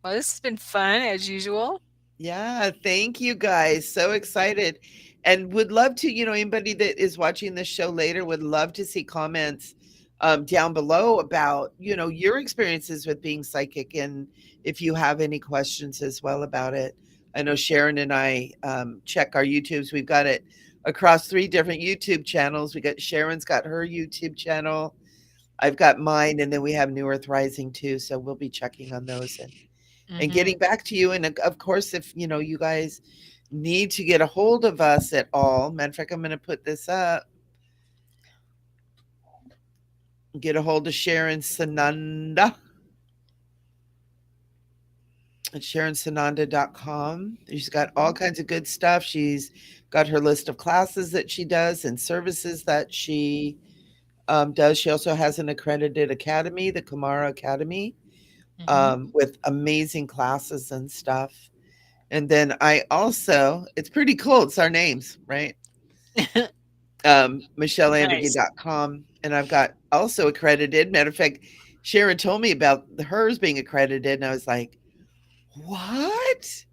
Well, this has been fun as usual. Yeah, thank you guys. So excited. And would love to, anybody that is watching this show later would love to see comments down below about, your experiences with being psychic and if you have any questions as well about it. I know Sharon and I check our YouTubes. We've got it across 3 different YouTube channels. We got Sharon's got her YouTube channel. I've got mine, and then we have New Earth Rising too. So we'll be checking on those and Mhm. getting back to you. And of course, if you guys need to get a hold of us at all, matter of fact, I'm going to put this up. Get a hold of Sharon Sananda at SharonSananda.com. She's got all Mhm. kinds of good stuff. She's got her list of classes that she does and services that she does. She also has an accredited academy, the Kamara Academy, Mhm. with amazing classes and stuff. And then I also, it's pretty cool. It's our names, right? Nice. MicheleAndergy.com, and I've got also accredited. Matter of fact, Sharon told me about hers being accredited, and I was like, "What?"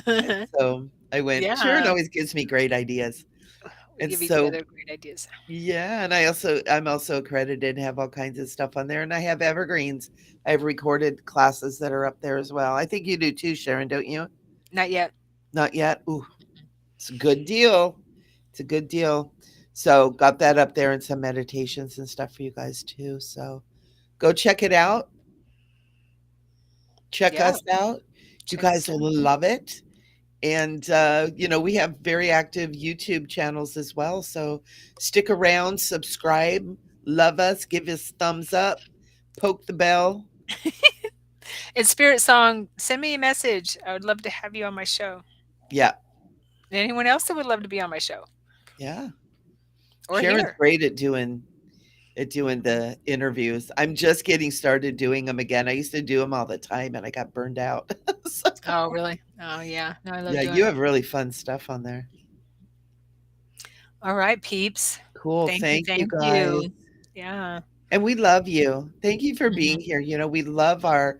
And so I went, Sharon Yeah, always gives me great ideas. we And give each so other great ideas. yeah, and I'm also accredited and have all kinds of stuff on there. And I have evergreens. I have recorded classes that are up there as well. I think you do too, Sharon, don't you? Not yet. Not yet. Ooh, it's a good deal. It's a good deal. So got that up there and some meditations and stuff for you guys too. So go check it out. Check Yeah, us out. You check guys us will out. love it. And, we have very active YouTube channels as well. So stick around, subscribe, love us, give us thumbs up, poke the bell. And Spirit Song, send me a message. I would love to have you on my show. Yeah. And anyone else that would love to be on my show Yeah. or Sharon's here. great at doing the interviews. I'm just getting started doing them again. I used to do them all the time and I got burned out. So, Oh, really? Oh, yeah. No, I love yeah, doing you it. have really fun stuff on there. All right, peeps. Cool. Thank you. Thank you Thank guys. you. Yeah. And we love you. Thank you for Mhm. being here. We love our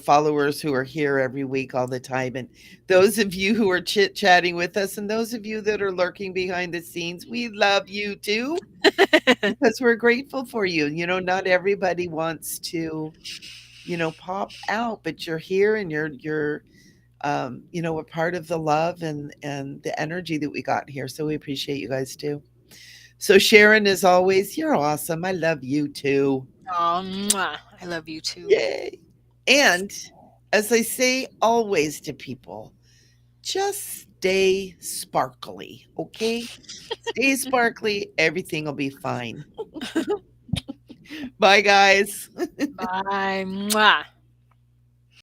followers who are here every week all the time. And those of you who are chit-chatting with us and those of you that are lurking behind the scenes, we love you too because we're grateful for you. Not everybody wants to, pop out, but you're here and you're a part of the love and the energy that we got here. So we appreciate you guys too. So Sharon, as always, you're awesome. I love you too. Oh, mwah. I love you too. Yay. And as I say always to people, just stay sparkly, okay? Stay sparkly. Everything will be fine. Bye, guys. Bye. Mwah.